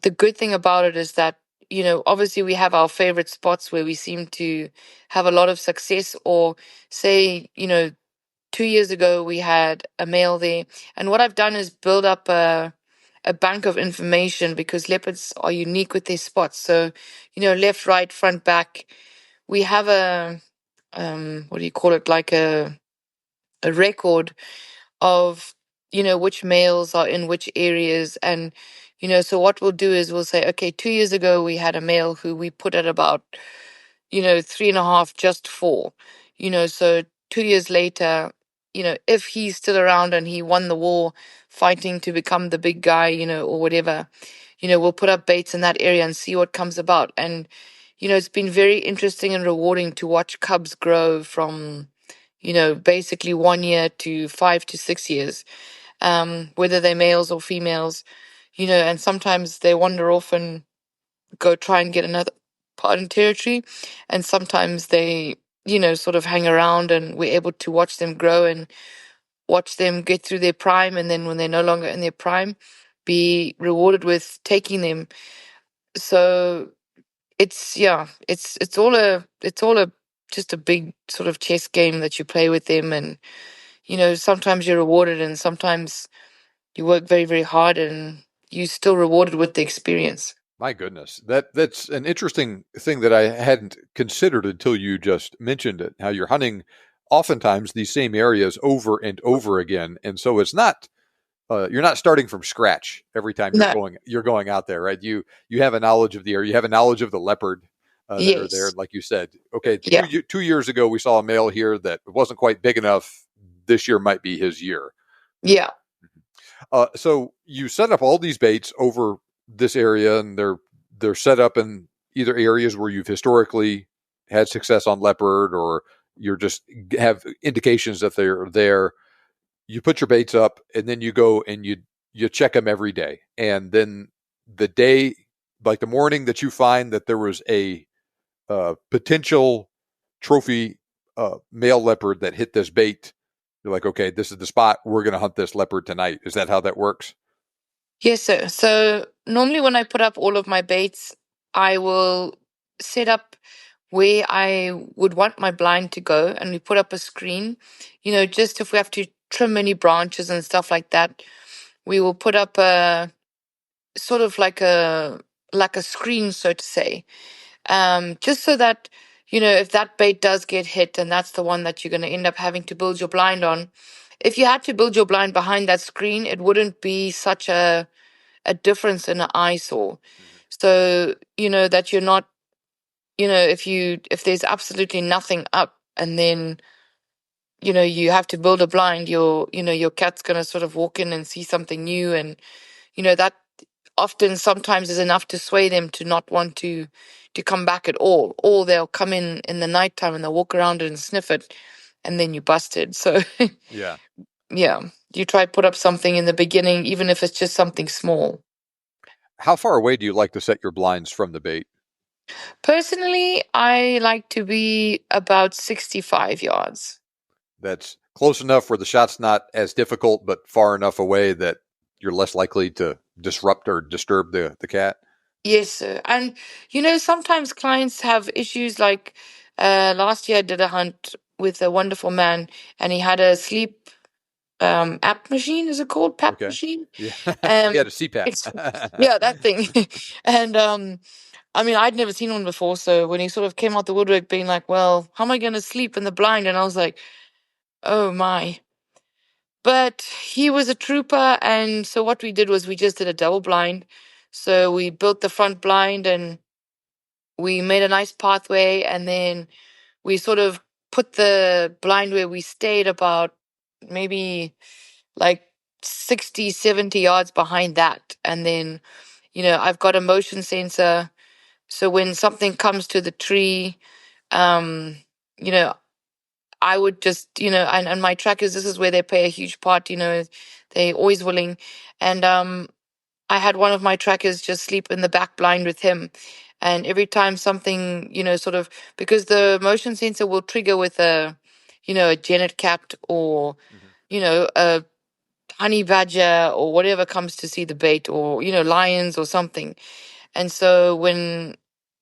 the good thing about it is that, obviously we have our favorite spots where we seem to have a lot of success, or say, 2 years ago we had a male there. And what I've done is build up a bank of information, because leopards are unique with their spots. So, left, right, front, back. We have a, what do you call it? Like a record of, which males are in which areas. And, so what we'll do is we'll say, okay, 2 years ago we had a male who we put at about, 3.5, just 4, so 2 years later, if he's still around and he won the war fighting to become the big guy, or whatever, we'll put up baits in that area and see what comes about. And, it's been very interesting and rewarding to watch cubs grow from, basically 1 year to 5 to 6 years, whether they're males or females, and sometimes they wander off and go try and get another part in territory. And sometimes they, sort of hang around, and we're able to watch them grow and watch them get through their prime. And then when they're no longer in their prime, be rewarded with taking them. So it's all a just a big sort of chess game that you play with them. And, sometimes you're rewarded and sometimes you work very, very hard and you're still rewarded with the experience. My goodness, that's an interesting thing that I hadn't considered until you just mentioned it. How you're hunting oftentimes these same areas over and over again, and so it's not you're not starting from scratch every time No. you're going out there, right? You have a knowledge of the area, you have a knowledge of the leopard, that are there. Yes. Like you said, okay, Yeah. 2 years ago we saw a male here that wasn't quite big enough. This year might be his year. Yeah. So you set up all these baits over this area, and they're set up in either areas where you've historically had success on leopard, or you're just have indications that they're there. You put your baits up, and then you go and you check them every day. And then the day, like the morning that you find that there was a potential trophy male leopard that hit this bait, you're like, okay, this is the spot. We're going to hunt this leopard tonight. Is that how that works? Yes, sir. So normally when I put up all of my baits, I will set up where I would want my blind to go, and we put up a screen. Just if we have to trim any branches and stuff like that, we will put up a sort of like a screen, so to say. Just so that, if that bait does get hit and that's the one that you're going to end up having to build your blind on, if you had to build your blind behind that screen, it wouldn't be such a difference in an eyesore. So, that you're not, if there's absolutely nothing up, and then, you have to build a blind, your cat's going to sort of walk in and see something new. And, that often sometimes is enough to sway them to not want to come back at all. Or they'll come in the nighttime and they'll walk around it and sniff it, and then you busted. So Yeah. yeah, you try to put up something in the beginning, even if it's just something small. How far away do you like to set your blinds from the bait? Personally, I like to be about 65 yards. That's close enough where the shot's not as difficult, but far enough away that you're less likely to disrupt or disturb the cat. Yes, sir. And sometimes clients have issues like last year I did a hunt with a wonderful man, and he had a sleep app machine. Is it called PAP Okay. machine? Yeah. Um, Yeah, to CPAP. it's yeah, that thing. And I mean, I'd never seen one before, so when he sort of came out the woodwork, being like, "Well, how am I going to sleep in the blind?" and I was like, "Oh my!" But he was a trooper, and so what we did was we just did a double blind. So we built the front blind, and we made a nice pathway, and then we sort of put the blind where we stayed about maybe like 60, 70 yards behind that. And then, I've got a motion sensor. So when something comes to the tree, um, you know, I would just, and my trackers, this is where they play a huge part, they're always willing. And I had one of my trackers just sleep in the back blind with him. And every time something, sort of, because the motion sensor will trigger with a genet cat, or, Mhm. a honey badger or whatever comes to see the bait, or, lions or something. And so when,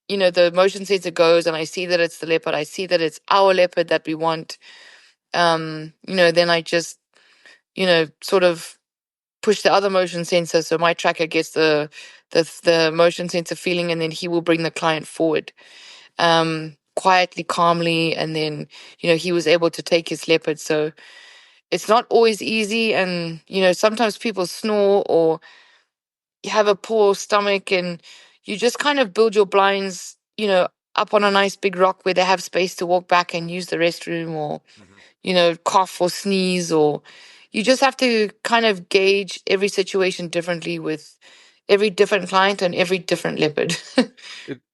the motion sensor goes and I see that it's the leopard, I see that it's our leopard that we want, then I just, sort of push the other motion sensor, so my tracker gets the motion sensor feeling, and then he will bring the client forward quietly, calmly, and then he was able to take his leopard. So it's not always easy, and sometimes people snore or you have a poor stomach, and you just kind of build your blinds up on a nice big rock where they have space to walk back and use the restroom, or Mhm. cough or sneeze, or you just have to kind of gauge every situation differently with every different client and every different leopard.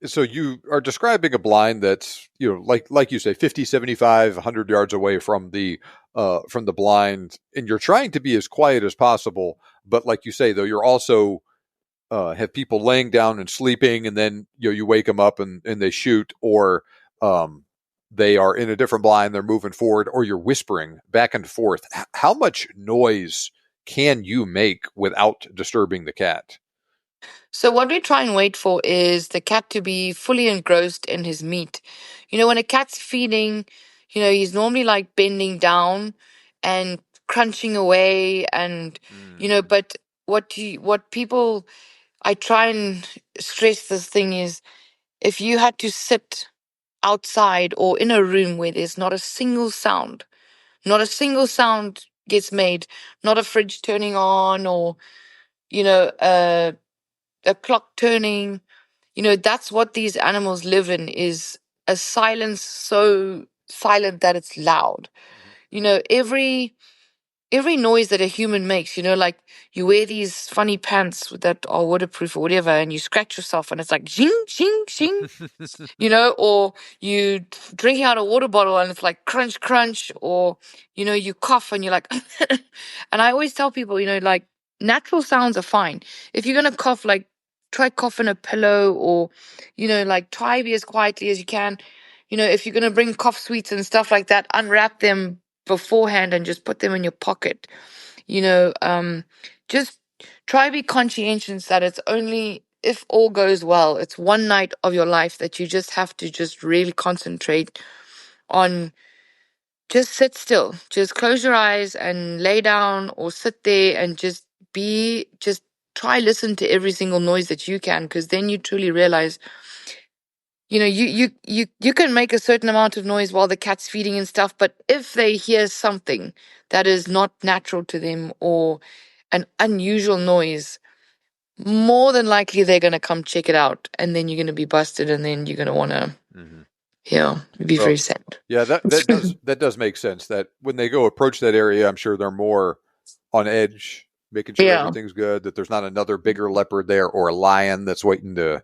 So you are describing a blind that's, like you say, 50, 75, 100 yards away from the blind, and you're trying to be as quiet as possible. But like you say, though, you're also have people laying down and sleeping, and then you wake them up and they shoot, or um, they are in a different blind, they're moving forward, or you're whispering back and forth. How much noise can you make without disturbing the cat? So what we try and wait for is the cat to be fully engrossed in his meat. When a cat's feeding, he's normally like bending down and crunching away, and Mm-hmm. but what people, I try and stress this thing is, if you had to sit outside or in a room where there's not a single sound, not a single sound gets made, not a fridge turning on, or, a clock turning. that's what these animals live in, is a silence so silent that it's loud. Every noise that a human makes, like you wear these funny pants that are waterproof or whatever, and you scratch yourself and it's like zing, zing, zing, or you drinking out a water bottle and it's like crunch, crunch, or, you cough and you're like, and I always tell people, like natural sounds are fine. If you're going to cough, like try cough in a pillow, or, like try be as quietly as you can. If you're going to bring cough sweets and stuff like that, unwrap them beforehand and just put them in your pocket. Just try be conscientious that it's only, if all goes well, it's one night of your life that you just have to just really concentrate on. Just sit still, just close your eyes and lay down or sit there and just try listen to every single noise that you can, because then you truly realize, you can make a certain amount of noise while the cat's feeding and stuff, but if they hear something that is not natural to them or an unusual noise, more than likely they're going to come check it out, and then you're going to be busted, and then you're going to want to, be very sad. Yeah, that does make sense. That when they go approach that area, I'm sure they're more on edge, making sure everything's good, that there's not another bigger leopard there or a lion that's waiting to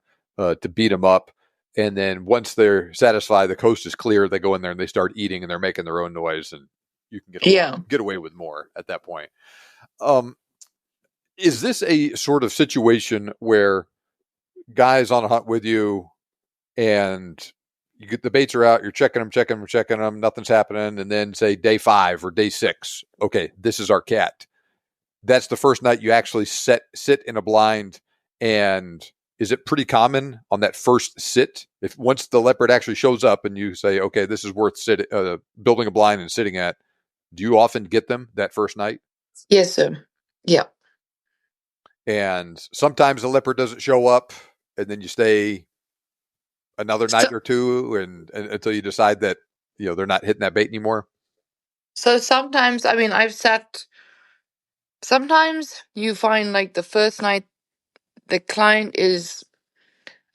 beat them up. And then once they're satisfied, the coast is clear, they go in there and they start eating, and they're making their own noise, and you can get away with more at that point. Is this a sort of situation where guys on a hunt with you, and you get the baits are out, you're checking them, nothing's happening, and then say day 5 or day 6, okay, this is our cat. That's the first night you actually sit in a blind, and is it pretty common on that first sit, if once the leopard actually shows up and you say, okay, this is worth building a blind and sitting at, do you often get them that first night? Yes, sir. Yeah. And sometimes the leopard doesn't show up, and then you stay another night or two and until you decide that, they're not hitting that bait anymore. So sometimes, sometimes you find like the first night the client is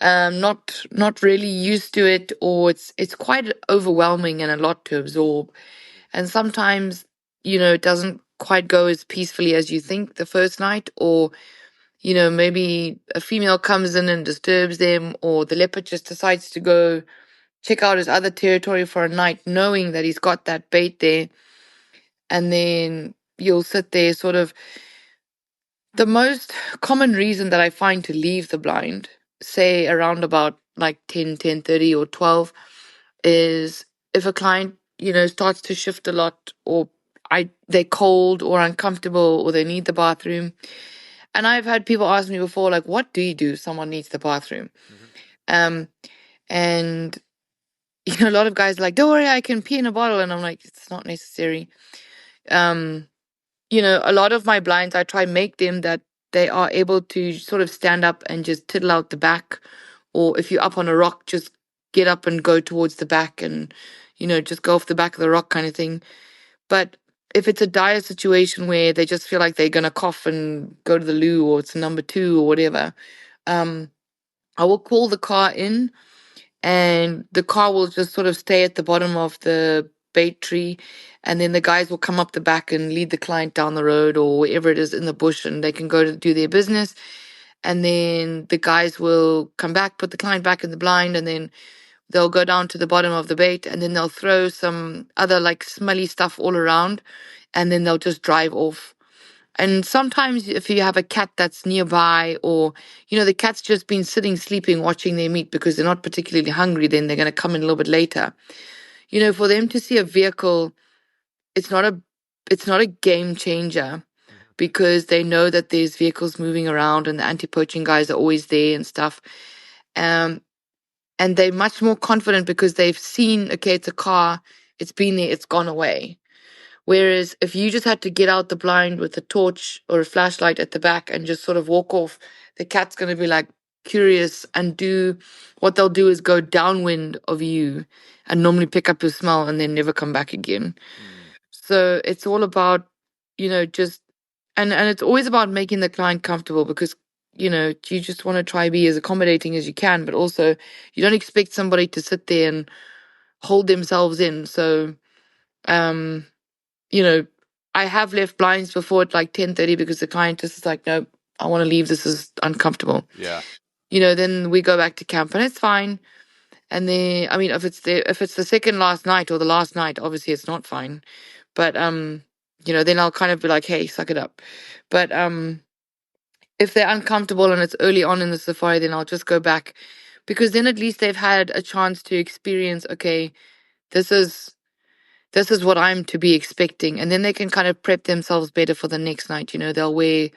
not really used to it, or it's quite overwhelming and a lot to absorb. And sometimes, it doesn't quite go as peacefully as you think the first night, or maybe a female comes in and disturbs them, or the leopard just decides to go check out his other territory for a night, knowing that he's got that bait there. And then you'll sit there sort of. The most common reason that I find to leave the blind, say around about like 10:30 or 12, is if a client, starts to shift a lot, or they're cold or uncomfortable, or they need the bathroom. And I've had people ask me before, like, what do you do if someone needs the bathroom? And a lot of guys are like, don't worry, I can pee in a bottle. And I'm like, it's not necessary. A lot of my blinds, I try make them that they are able to sort of stand up and just tiddle out the back. Or if you're up on a rock, just get up and go towards the back and, just go off the back of the rock kind of thing. But if it's a dire situation where they just feel like they're going to cough and go to the loo, or it's number 2 or whatever, I will call the car in, and the car will just sort of stay at the bottom of the bait tree, and then the guys will come up the back and lead the client down the road or wherever it is in the bush, and they can go to do their business. And then the guys will come back, put the client back in the blind, and then they'll go down to the bottom of the bait, and then they'll throw some other like smelly stuff all around, and then they'll just drive off. And sometimes if you have a cat that's nearby, or, the cat's just been sitting, sleeping, watching their meat because they're not particularly hungry, then they're going to come in a little bit later. For them to see a vehicle, it's not a game changer, because they know that there's vehicles moving around and the anti-poaching guys are always there and stuff. And they're much more confident because they've seen, okay, it's a car, it's been there, it's gone away. Whereas if you just had to get out the blind with a torch or a flashlight at the back and just sort of walk off, the cat's going to be like curious and what they'll do is go downwind of you and normally pick up your smell and then never come back again. So it's all about, just, and it's always about making the client comfortable, because you just want to try be as accommodating as you can, but also you don't expect somebody to sit there and hold themselves in. So, um, I have left blinds before at like 10:30 because the client just is like, no, I want to leave. This is uncomfortable. Yeah. Then we go back to camp and it's fine. And then, I mean, if it's the second last night or the last night, obviously it's not fine. But then I'll kind of be like, hey, suck it up. But if they're uncomfortable and it's early on in the safari, then I'll just go back, because then at least they've had a chance to experience, okay, this is what I'm to be expecting, and then they can kind of prep themselves better for the next night. They'll wear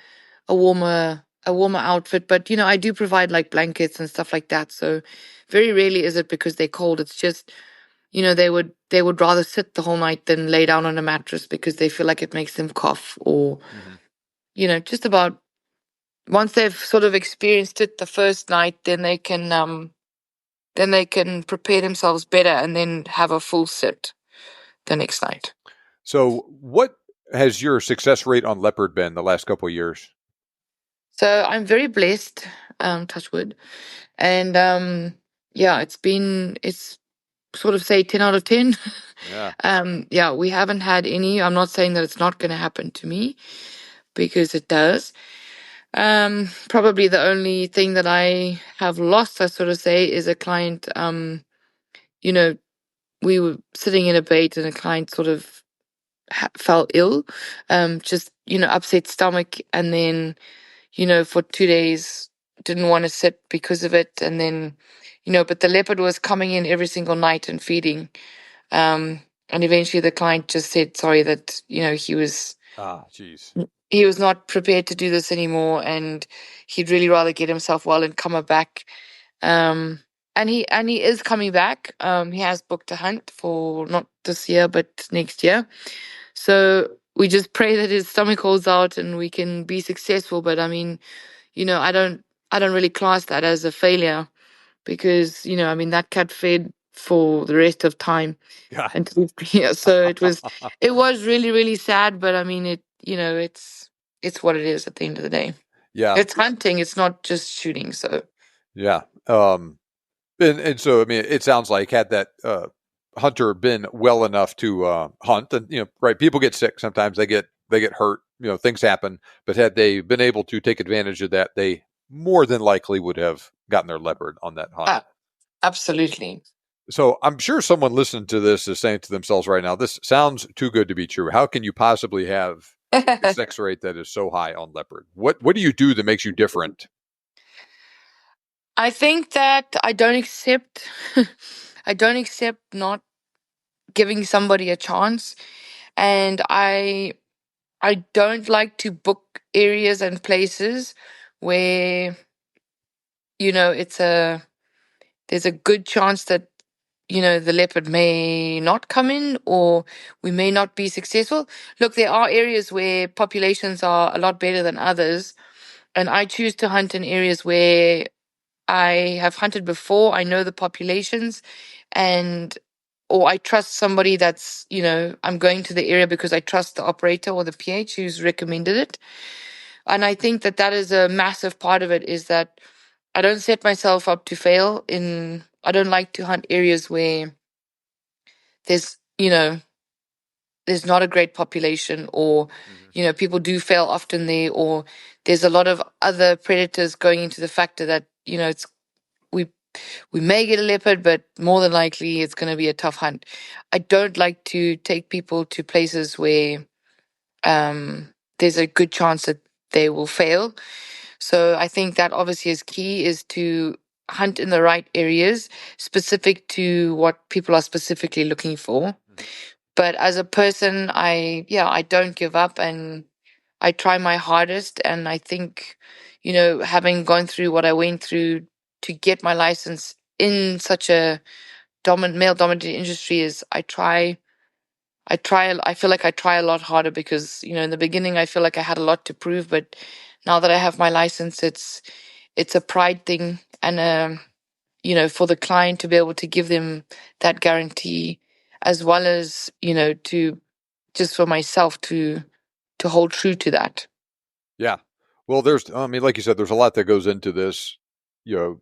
a warmer outfit, but I do provide like blankets and stuff like that. So very rarely is it because they're cold. It's just they would rather sit the whole night than lay down on a mattress because they feel like it makes them cough, or just about once they've sort of experienced it the first night, then they can prepare themselves better and then have a full sit the next night. So what has your success rate on Leopard been the last couple of years? So I'm very blessed, touch wood. And yeah, it's sort of say 10 out of 10. Yeah. We haven't had any. I'm not saying that it's not going to happen to me, because it does. Probably the only thing that I have lost, I sort of say, is a client. We were sitting in a bait and a client sort of fell ill, just, upset stomach. And then, for 2 days, didn't want to sit because of it. And then, but the leopard was coming in every single night and feeding. And eventually the client just said, sorry, that, Geez. he was not prepared to do this anymore, and he'd really rather get himself well and come back. And he is coming back. He has booked a hunt for not this year but next year. So we just pray that his stomach holds out and we can be successful. But I mean, I don't really class that as a failure, because that cat fed for the rest of time. Yeah. And yeah, so it was really, really sad. But I mean, it's what it is at the end of the day. Yeah. It's hunting, it's not just shooting. So Yeah. And so, I mean, it sounds like had that hunter been well enough to hunt, and right, people get sick sometimes, they get hurt, things happen. But had they been able to take advantage of that, they more than likely would have gotten their leopard on that hunt. absolutely. So I'm sure someone listening to this is saying to themselves right now, this sounds too good to be true. How can you possibly have a success rate that is so high on leopard? What do you do that makes you different? I think that I don't accept not giving somebody a chance. And I don't like to book areas and places where there's a good chance that the leopard may not come in, or we may not be successful. Look, there are areas where populations are a lot better than others, and I choose to hunt in areas where I have hunted before. I know the populations, or I trust somebody that's, I'm going to the area because I trust the operator or the PH who's recommended it. And I think that is a massive part of it, is that I don't set myself up to fail. I don't like to hunt areas where there's, there's not a great population, or, people do fail often there, or there's a lot of other predators going into the factor that, we may get a leopard, but more than likely it's going to be a tough hunt. I don't like to take people to places where there's a good chance that they will fail. So I think that obviously is key, is to hunt in the right areas specific to what people are specifically looking for. But as a person, I don't give up, and I try my hardest. And I think, having gone through what I went through to get my license in such a male dominated industry, is I feel like I try a lot harder, because, in the beginning I feel like I had a lot to prove, but now that I have my license, it's a pride thing. And for the client to be able to give them that guarantee, as well as, to just for myself to hold true to that. Yeah. Well, I mean, like you said, there's a lot that goes into this. You know,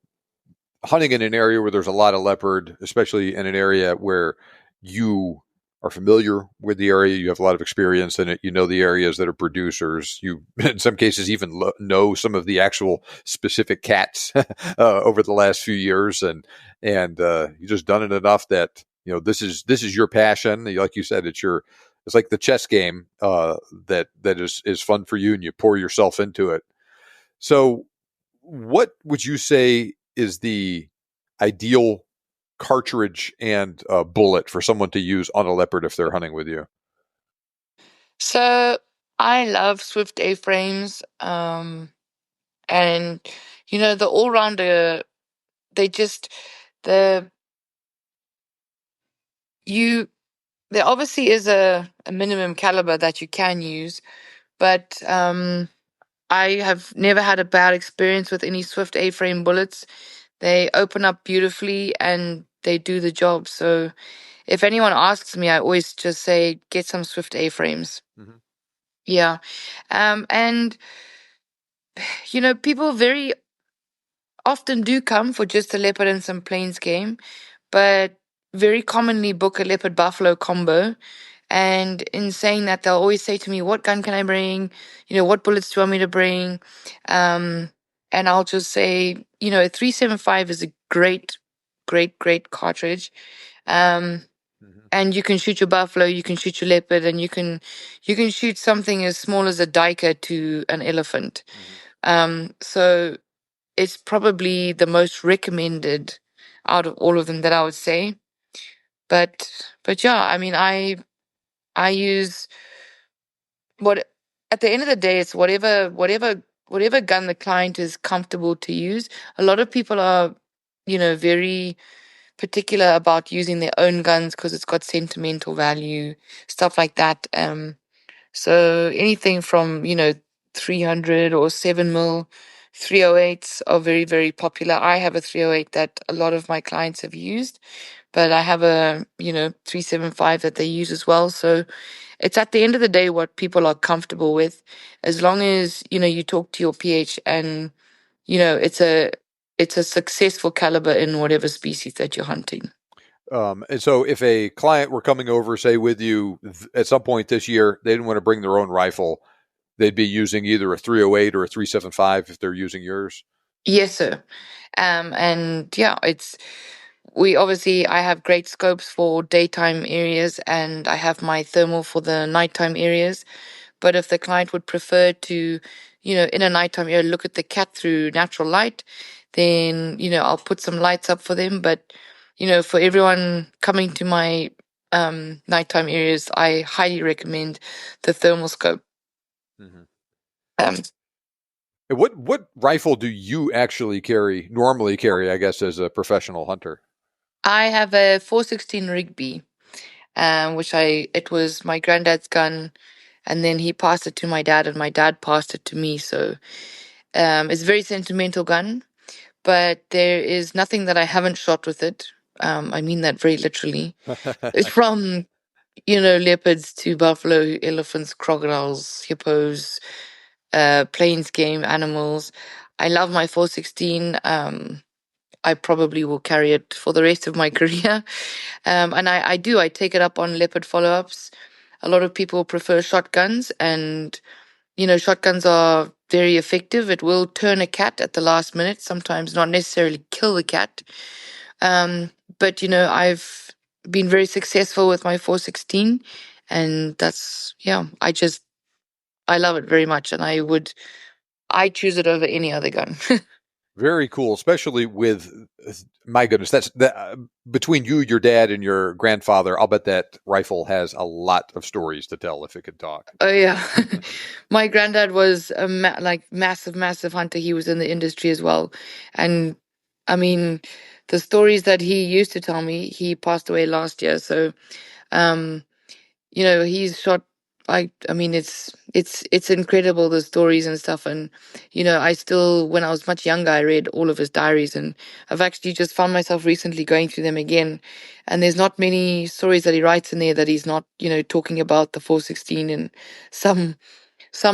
hunting in an area where there's a lot of leopard, especially in an area where you are familiar with the area, you have a lot of experience in it, you know the areas that are producers, you in some cases even know some of the actual specific cats over the last few years, and you just done it enough that this is your passion. Like you said, it's like the chess game that is fun for you, and you pour yourself into it. So what would you say is the ideal cartridge and bullet for someone to use on a leopard if they're hunting with you? So I love Swift A-frames, and the all-rounder. They just the you there obviously is a minimum caliber that you can use, but I have never had a bad experience with any Swift A-frame bullets. They open up beautifully and they do the job. So if anyone asks me, I always just say get some Swift A-frames. Mm-hmm. Yeah. And people very often do come for just a leopard and some plains game, but very commonly book a leopard buffalo combo. And in saying that, they'll always say to me, "What gun can I bring? What bullets do you want me to bring?" Um, and I'll just say, a 375 is a great, great, great cartridge. Um, Mm-hmm. and you can shoot your buffalo, you can shoot your leopard, and you can shoot something as small as a duiker to an elephant. Mm-hmm. So it's probably the most recommended out of all of them that I would say. But yeah, I mean, I use what at the end of the day, it's whatever gun the client is comfortable to use. A lot of people are, very particular about using their own guns because it's got sentimental value, stuff like that. So anything from 300 or 7 mil 308s are very, very popular. I have a 308 that a lot of my clients have used, but I have a 375 that they use as well. So it's at the end of the day what people are comfortable with, as long as you talk to your PH and it's a successful caliber in whatever species that you're hunting. And so if a client were coming over, say, with you at some point this year, they didn't want to bring their own rifle, they'd be using either a 308 or a 375 if they're using yours. Yes, sir. And yeah, I have great scopes for daytime areas and I have my thermal for the nighttime areas. But if the client would prefer to, in a nighttime area, look at the cat through natural light, then, I'll put some lights up for them. But, for everyone coming to my nighttime areas, I highly recommend the thermal scope. Mm-hmm. Um, What rifle do you actually normally carry, I guess, as a professional hunter? I have a 416 Rigby, it was my granddad's gun, and then he passed it to my dad, and my dad passed it to me. So it's a very sentimental gun, but there is nothing that I haven't shot with it. I mean that very literally. It's from, leopards to buffalo, elephants, crocodiles, hippos, plains game animals. I love my 416. I probably will carry it for the rest of my career. And I take it up on leopard follow ups. A lot of people prefer shotguns, and shotguns are very effective. It will turn a cat at the last minute, sometimes not necessarily kill the cat. But I've been very successful with my 416, and yeah, I love it very much, and I choose it over any other gun. Very cool, especially with, my goodness, that's that between you, your dad, and your grandfather. I'll bet that rifle has a lot of stories to tell if it could talk. Oh yeah, my granddad was a massive, massive hunter. He was in the industry as well, and I mean, the stories that he used to tell me. He passed away last year, so um, he's shot. I mean, it's incredible, the stories and stuff. And I still, when I was much younger, I read all of his diaries, and I've actually just found myself recently going through them again. And there's not many stories that he writes in there that he's not talking about the 416 in some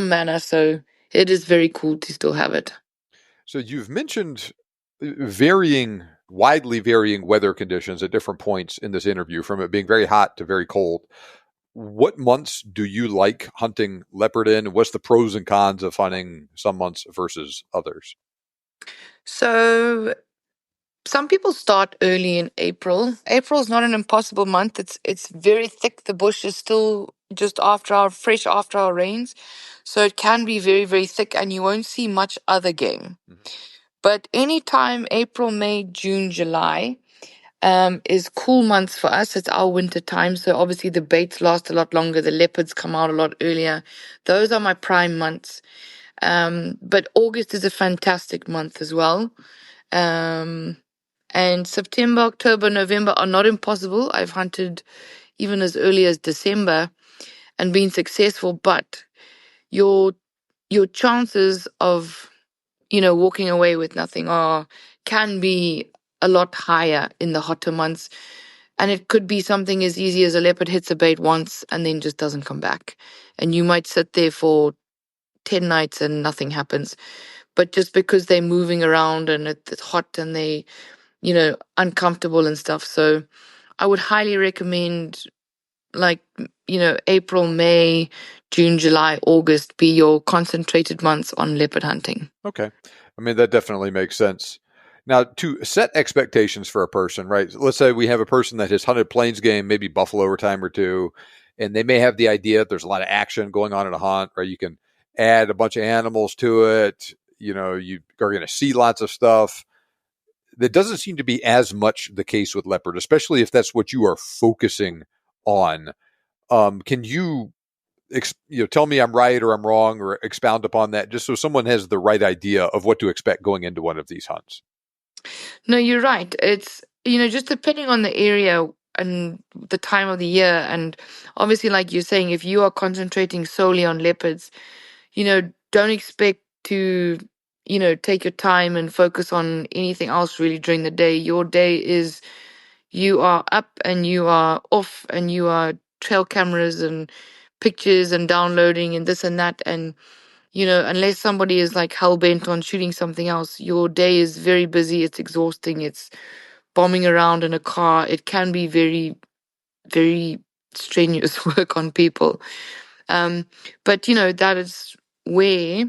manner. So it is very cool to still have it. So you've mentioned widely varying weather conditions at different points in this interview, from it being very hot to very cold. What months do you like hunting leopard in? What's the pros and cons of hunting some months versus others? So some people start early in April. April is not an impossible month. It's very thick. The bush is still just fresh after our rains. So it can be very, very thick and you won't see much other game. Mm-hmm. But anytime April, May, June, July is cool months for us. It's our winter time. So obviously the baits last a lot longer. The leopards come out a lot earlier. Those are my prime months. But August is a fantastic month as well. And September, October, November are not impossible. I've hunted even as early as December and been successful, but your chances of, walking away with nothing can be a lot higher in the hotter months. And it could be something as easy as a leopard hits a bait once and then just doesn't come back. And you might sit there for 10 nights and nothing happens. But just because they're moving around and it's hot and they, uncomfortable and stuff. So I would highly recommend, like, April, May, June, July, August be your concentrated months on leopard hunting. Okay. I mean, that definitely makes sense. Now, to set expectations for a person, right? Let's say we have a person that has hunted plains game, maybe buffalo or time or two, and they may have the idea that there's a lot of action going on in a hunt, right? You can add a bunch of animals to it. You are going to see lots of stuff. That doesn't seem to be as much the case with leopard, especially if that's what you are focusing on. Can you tell me I'm right or I'm wrong, or expound upon that, just so someone has the right idea of what to expect going into one of these hunts? No, you're right. It's, just depending on the area and the time of the year. And obviously, like you're saying, if you are concentrating solely on leopards, don't expect to, take your time and focus on anything else really during the day. Your day is, you are up and you are off and you are trail cameras and pictures and downloading and this and that. And, unless somebody is like hell bent on shooting something else, your day is very busy. It's exhausting. It's bombing around in a car. It can be very, very strenuous work on people. But, that is where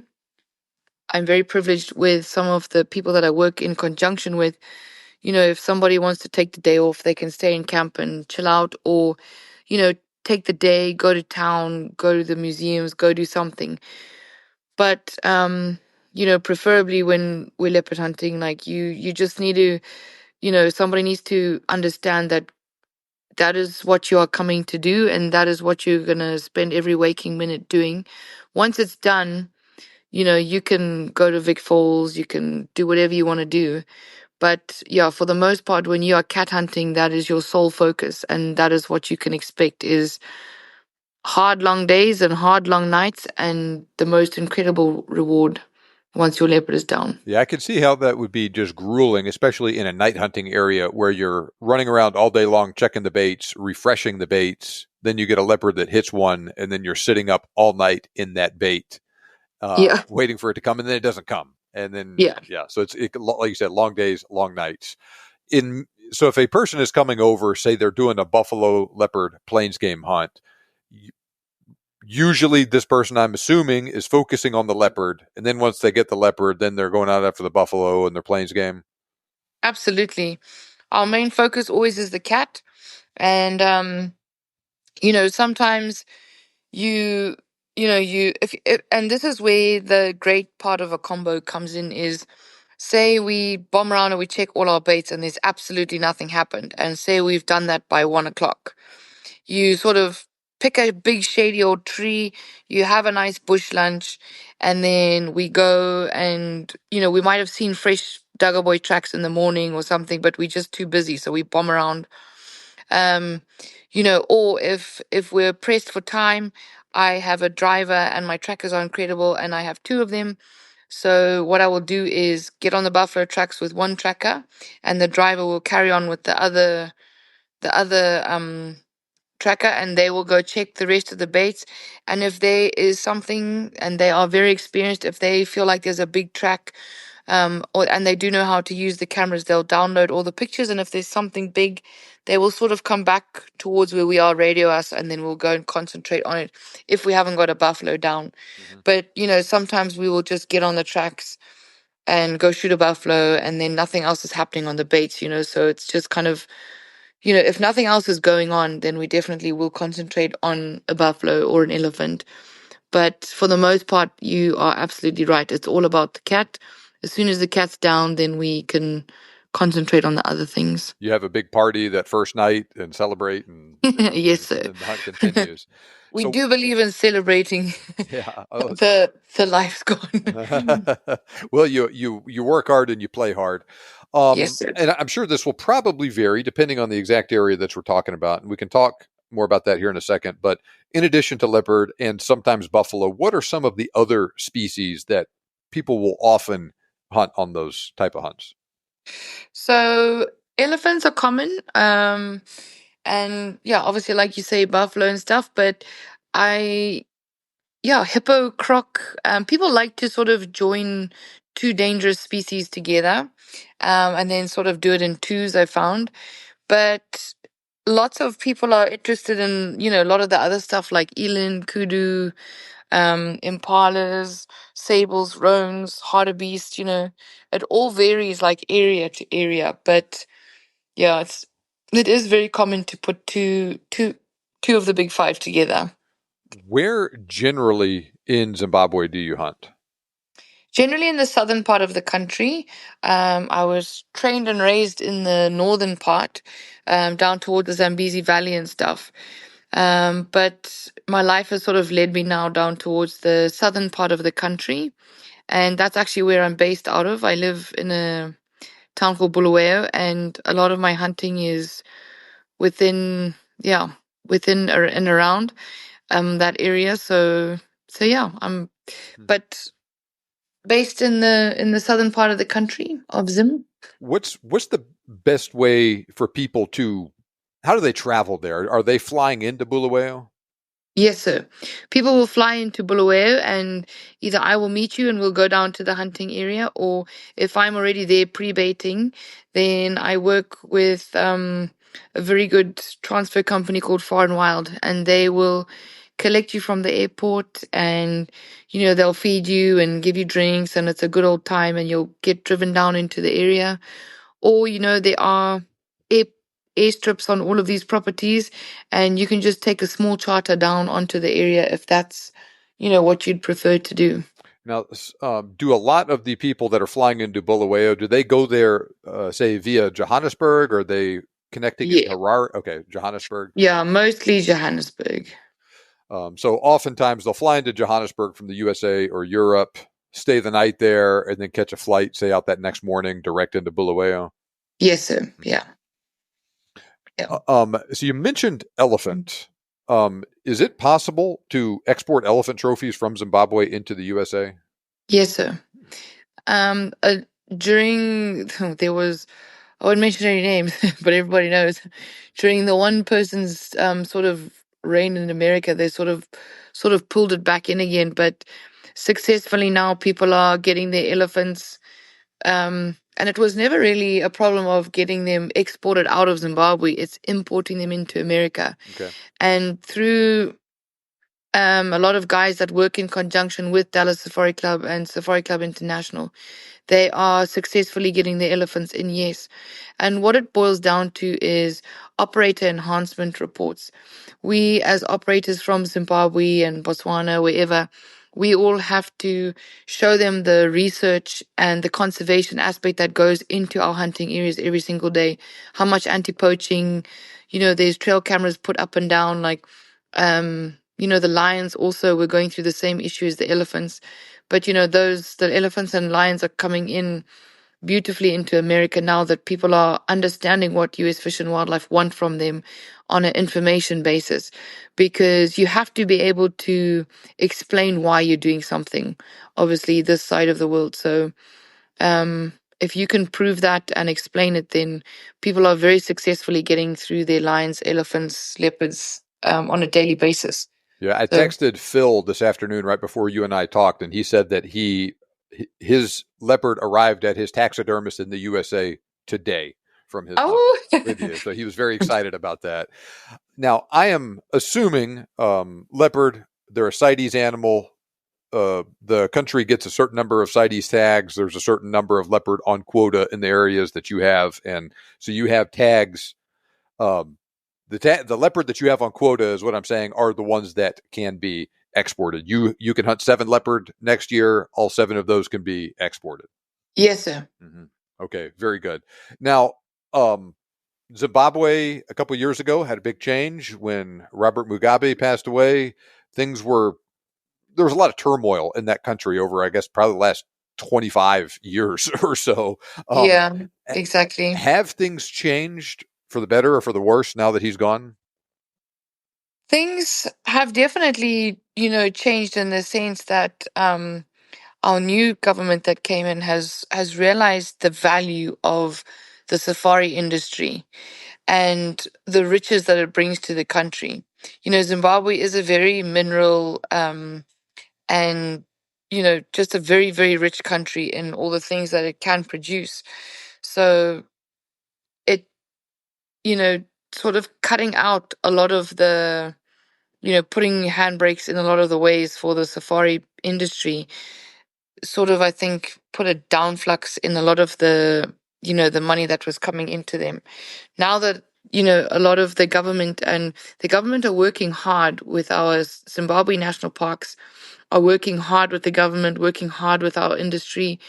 I'm very privileged with some of the people that I work in conjunction with. If somebody wants to take the day off, they can stay in camp and chill out, or, take the day, go to town, go to the museums, go do something. But, preferably when we're leopard hunting, like you just need to, somebody needs to understand that that is what you are coming to do and that is what you're going to spend every waking minute doing. Once it's done, you can go to Vic Falls, you can do whatever you want to do. But yeah, for the most part, when you are cat hunting, that is your sole focus. And that is what you can expect is hard, long days and hard, long nights and the most incredible reward once your leopard is down. Yeah, I could see how that would be just grueling, especially in a night hunting area where you're running around all day long, checking the baits, refreshing the baits. Then you get a leopard that hits one, and then you're sitting up all night in that bait, Yeah. waiting for it to come, and then it doesn't come. And then, Yeah. So it's like you said, long days, long nights. So if a person is coming over, say they're doing a buffalo leopard plains game hunt, usually this person, I'm assuming, is focusing on the leopard. And then once they get the leopard, then they're going out after the buffalo and their plains game. Absolutely. Our main focus always is the cat. And, sometimes you, and this is where the great part of a combo comes in is, say we bomb around and we check all our baits and there's absolutely nothing happened. And say we've done that by 1 o'clock. You sort of pick a big shady old tree, you have a nice bush lunch, and then we go and, we might have seen fresh Duggar Boy tracks in the morning or something, but we're just too busy. So we bomb around. Or if we're pressed for time, I have a driver and my trackers are incredible and I have two of them. So what I will do is get on the buffalo tracks with one tracker and the driver will carry on with the other tracker, and they will go check the rest of the baits. And if there is something, and they are very experienced, if they feel like there's a big track, and they do know how to use the cameras, they'll download all the pictures. And if there's something big, they will sort of come back towards where we are, radio us, and then we'll go and concentrate on it if we haven't got a buffalo down. But, sometimes we will just get on the tracks and go shoot a buffalo, and then nothing else is happening on the baits. So it's just kind of, if nothing else is going on, then we definitely will concentrate on a buffalo or an elephant. But for the most part, you are absolutely right. It's all about the cat. As soon as the cat's down, then we can concentrate on the other things. You have a big party that first night and celebrate, and Yes, sir. the hunt continues. We So, do believe in celebrating yeah. the life's gone. Well, you work hard and you play hard. Yes, sir. And I'm sure this will probably vary depending on the exact area that we're talking about. And we can talk more about that here in a second. But in addition to leopard and sometimes buffalo, what are some of the other species that people will often hunt on those type of hunts? So elephants are common. And yeah, obviously, like you say, buffalo and stuff. But hippo, croc. People like to sort of join two dangerous species together, and then sort of do it in twos, I found. But lots of people are interested in, a lot of the other stuff like eland, kudu, impalas, sables, roans, hartebeest. It all varies like area to area. But yeah, it is very common to put two of the big five together. Where generally in Zimbabwe do you hunt? Generally in the southern part of the country. I was trained and raised in the northern part, down toward the Zambezi Valley and stuff. But my life has sort of led me now down towards the southern part of the country. And that's actually where I'm based out of. I live in a town called Bulawayo, and a lot of my hunting is within, and around that area. So yeah, but based in the southern part of the country of Zim. What's the best way for people to? How do they travel there? Are they flying into Bulawayo? Yes, sir. People will fly into Bulawayo, and either I will meet you and we'll go down to the hunting area, or if I'm already there pre-baiting, then I work with a very good transfer company called Far and Wild, and they will collect you from the airport, and they'll feed you and give you drinks, and it's a good old time, and you'll get driven down into the area. Or, there are air, airstrips on all of these properties, and you can just take a small charter down onto the area if that's, what you'd prefer to do. Now, do a lot of the people that are flying into Bulawayo, do they go there, say, via Johannesburg, or are they connecting in Yeah. Harare? Okay, Johannesburg. Yeah, mostly Johannesburg. So oftentimes they'll fly into Johannesburg from the USA or Europe, stay the night there, and then catch a flight, say, out that next morning direct into Bulawayo. Yes, sir. Yeah. Yeah. So you mentioned elephant. Is it possible to export elephant trophies from Zimbabwe into the USA? Yes, sir. During there was, I won't mention any names, but everybody knows. During the one person's sort of reign in America, they sort of pulled it back in again. But successfully now, people are getting their elephants. And it was never really a problem of getting them exported out of Zimbabwe. It's importing them into America. Okay. And through a lot of guys that work in conjunction with Dallas Safari Club and Safari Club International, they are successfully getting the elephants in, yes. And what it boils down to is operator enhancement reports. We, as operators from Zimbabwe and Botswana, wherever, we all have to show them the research and the conservation aspect that goes into our hunting areas every single day. How much anti-poaching, there's trail cameras put up and down, like, the lions also were going through the same issue as the elephants. But, the elephants and lions are coming in beautifully into America now that people are understanding what US Fish and Wildlife want from them on an information basis, because you have to be able to explain why you're doing something, obviously, this side of the world. So if you can prove that and explain it, then people are very successfully getting through their lions, elephants, leopards, on a daily basis. Yeah, I texted Phil this afternoon right before you and I talked, and he said that his leopard arrived at his taxidermist in the USA today from his hunt with you. So he was very excited about that. Now, I am assuming leopard, they're a CITES animal. The country gets a certain number of CITES tags. There's a certain number of leopard on quota in the areas that you have. And so you have tags. The leopard that you have on quota is what I'm saying are the ones that can be exported. You can hunt 7 leopard next year. All 7 of those can be exported. Yes, sir. Mm-hmm. Okay, very good. Now, Zimbabwe a couple years ago had a big change when Robert Mugabe passed away. There was a lot of turmoil in that country over, I guess, probably the last 25 years or so. Yeah, exactly. Have things changed for the better or for the worse now that he's gone? Things have definitely, changed in the sense that our new government that came in has realized the value of the safari industry and the riches that it brings to the country. Zimbabwe is a very mineral and just a very, very rich country in all the things that it can produce. So it, sort of cutting out a lot of the, putting handbrakes in a lot of the ways for the safari industry sort of, I think, put a downflux in a lot of the money that was coming into them. Now that, a lot of the government are working hard with our Zimbabwe national parks, are working hard with the government, working hard with our industry,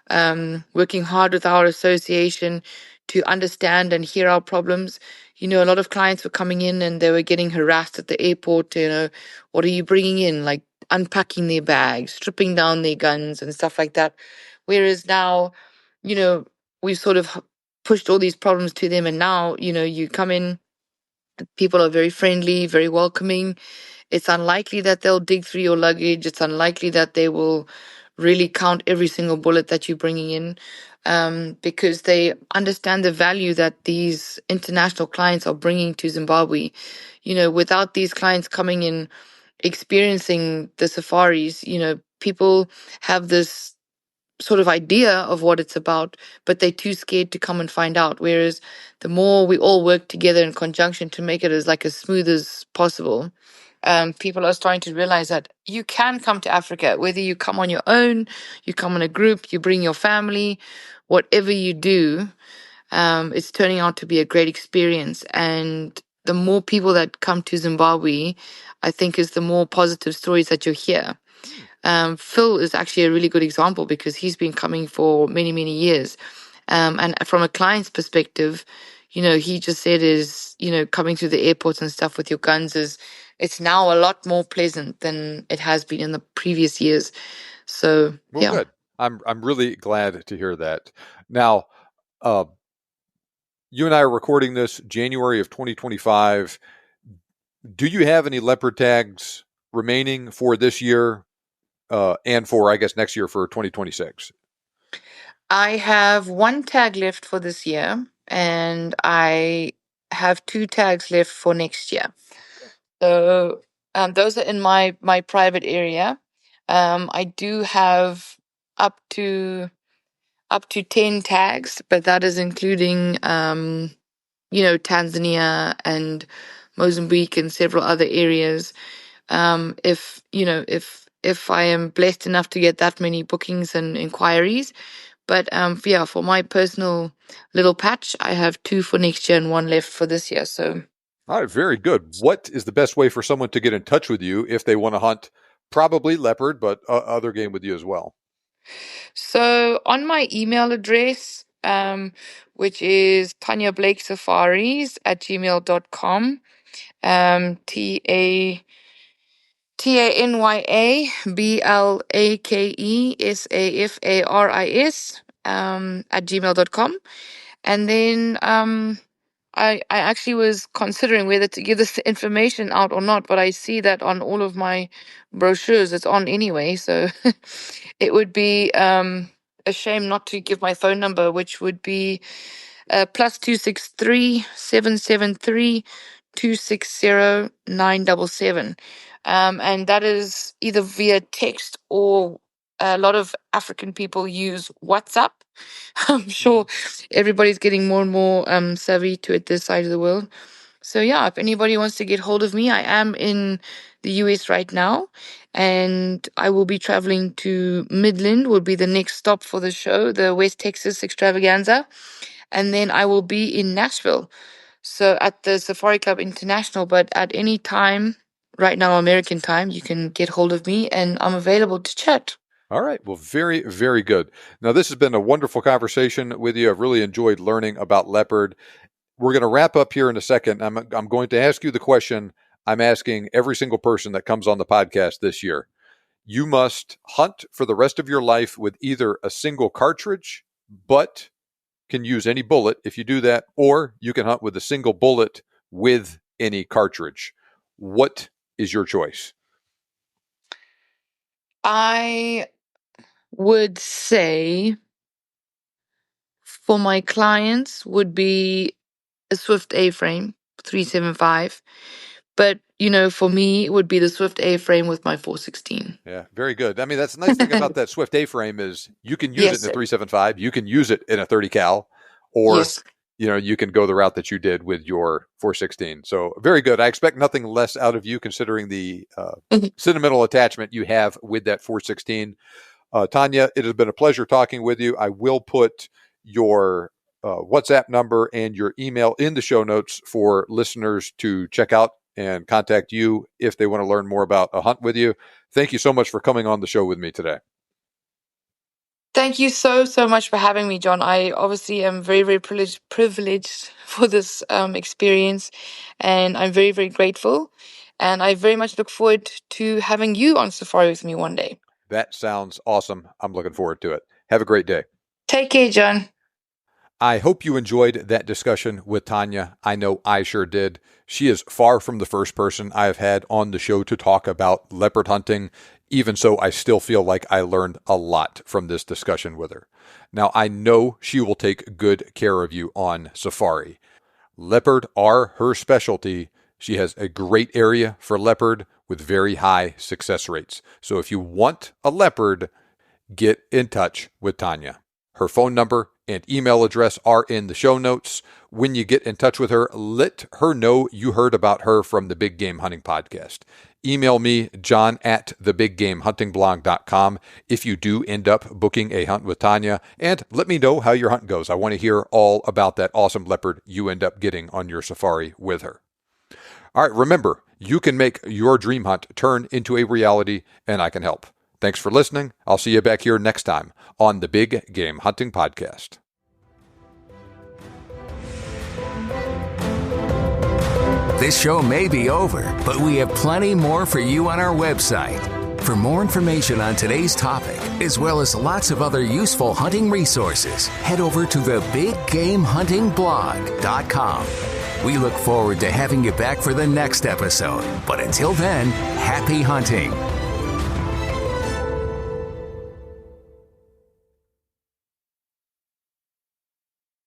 working hard with our association to understand and hear our problems. A lot of clients were coming in and they were getting harassed at the airport. What are you bringing in? Like unpacking their bags, stripping down their guns and stuff like that. Whereas now, we've sort of pushed all these problems to them. And now, you come in, people are very friendly, very welcoming. It's unlikely that they'll dig through your luggage. It's unlikely that they will really count every single bullet that you're bringing in, because they understand the value that these international clients are bringing to Zimbabwe. Without these clients coming in, experiencing the safaris, people have this sort of idea of what it's about, but they're too scared to come and find out. Whereas the more we all work together in conjunction to make it as smooth as possible, people are starting to realize that you can come to Africa, whether you come on your own, you come in a group, you bring your family, whatever you do, it's turning out to be a great experience. And the more people that come to Zimbabwe, I think is the more positive stories that you'll hear. Phil is actually a really good example because he's been coming for many, many years. And from a client's perspective, he just said coming through the airports and stuff with your guns it's now a lot more pleasant than it has been in the previous years. So, well, yeah. Good. I'm really glad to hear that. Now, you and I are recording this January of 2025. Do you have any leopard tags remaining for this year and for, I guess, next year for 2026? I have 1 tag left for this year, and I have 2 tags left for next year. So those are in my private area. I do have up to 10 tags, but that is including Tanzania and Mozambique and several other areas. If I am blessed enough to get that many bookings and inquiries. But yeah, for my personal little patch, I have 2 for next year and 1 left for this year. So, all right, very good. What is the best way for someone to get in touch with you if they want to hunt probably leopard, but other game with you as well? So on my email address, which is Tanya Blake Safaris at gmail.com, TanyablakeSafaris at gmail.com. And then I actually was considering whether to give this information out or not, but I see that on all of my brochures it's on anyway. So it would be a shame not to give my phone number, which would be +263 773 260-977. And that is either via text or a lot of African people use WhatsApp. I'm sure everybody's getting more and more savvy to it this side of the world. So yeah, if anybody wants to get hold of me, I am in the US right now, and I will be traveling to Midland, will be the next stop for the show, the West Texas Extravaganza. And then I will be in Nashville, so at the Safari Club International. But at any time, right now, American time, you can get hold of me and I'm available to chat. All right. Well, very, very good. Now, this has been a wonderful conversation with you. I've really enjoyed learning about Leopard. We're going to wrap up here in a second. I'm going to ask you the question I'm asking every single person that comes on the podcast this year. You must hunt for the rest of your life with either a single cartridge, but can use any bullet if you do that, or you can hunt with a single bullet with any cartridge. What is your choice? I would say for my clients would be a Swift A-frame 375. But, for me, it would be the Swift A-frame with my 416. Yeah, very good. I mean, that's the nice thing about that Swift A-frame is you can use it in a 375, you can use it in a 30 cal, or you can go the route that you did with your 416. So very good. I expect nothing less out of you considering the sentimental attachment you have with that 416. Tanya, it has been a pleasure talking with you. I will put your WhatsApp number and your email in the show notes for listeners to check out and contact you if they want to learn more about a hunt with you. Thank you so much for coming on the show with me today. Thank you so much for having me, John. I obviously am very, very privileged for this experience, and I'm very, very grateful. And I very much look forward to having you on safari with me one day. That sounds awesome. I'm looking forward to it. Have a great day. Take care, John. I hope you enjoyed that discussion with Tanya. I know I sure did. She is far from the first person I have had on the show to talk about leopard hunting. Even so, I still feel like I learned a lot from this discussion with her. Now, I know she will take good care of you on safari. Leopard are her specialty. She has a great area for leopard with very high success rates. So if you want a leopard, get in touch with Tanya. Her phone number and email address are in the show notes. When you get in touch with her, let her know you heard about her from the Big Game Hunting Podcast. Email me, john@thebiggamehuntingblog.com, if you do end up booking a hunt with Tanya, and let me know how your hunt goes. I want to hear all about that awesome leopard you end up getting on your safari with her. All right, remember, you can make your dream hunt turn into a reality, and I can help. Thanks for listening. I'll see you back here next time on the Big Game Hunting Podcast. This show may be over, but we have plenty more for you on our website. For more information on today's topic, as well as lots of other useful hunting resources, head over to thebiggamehuntingblog.com. We look forward to having you back for the next episode. But until then, happy hunting.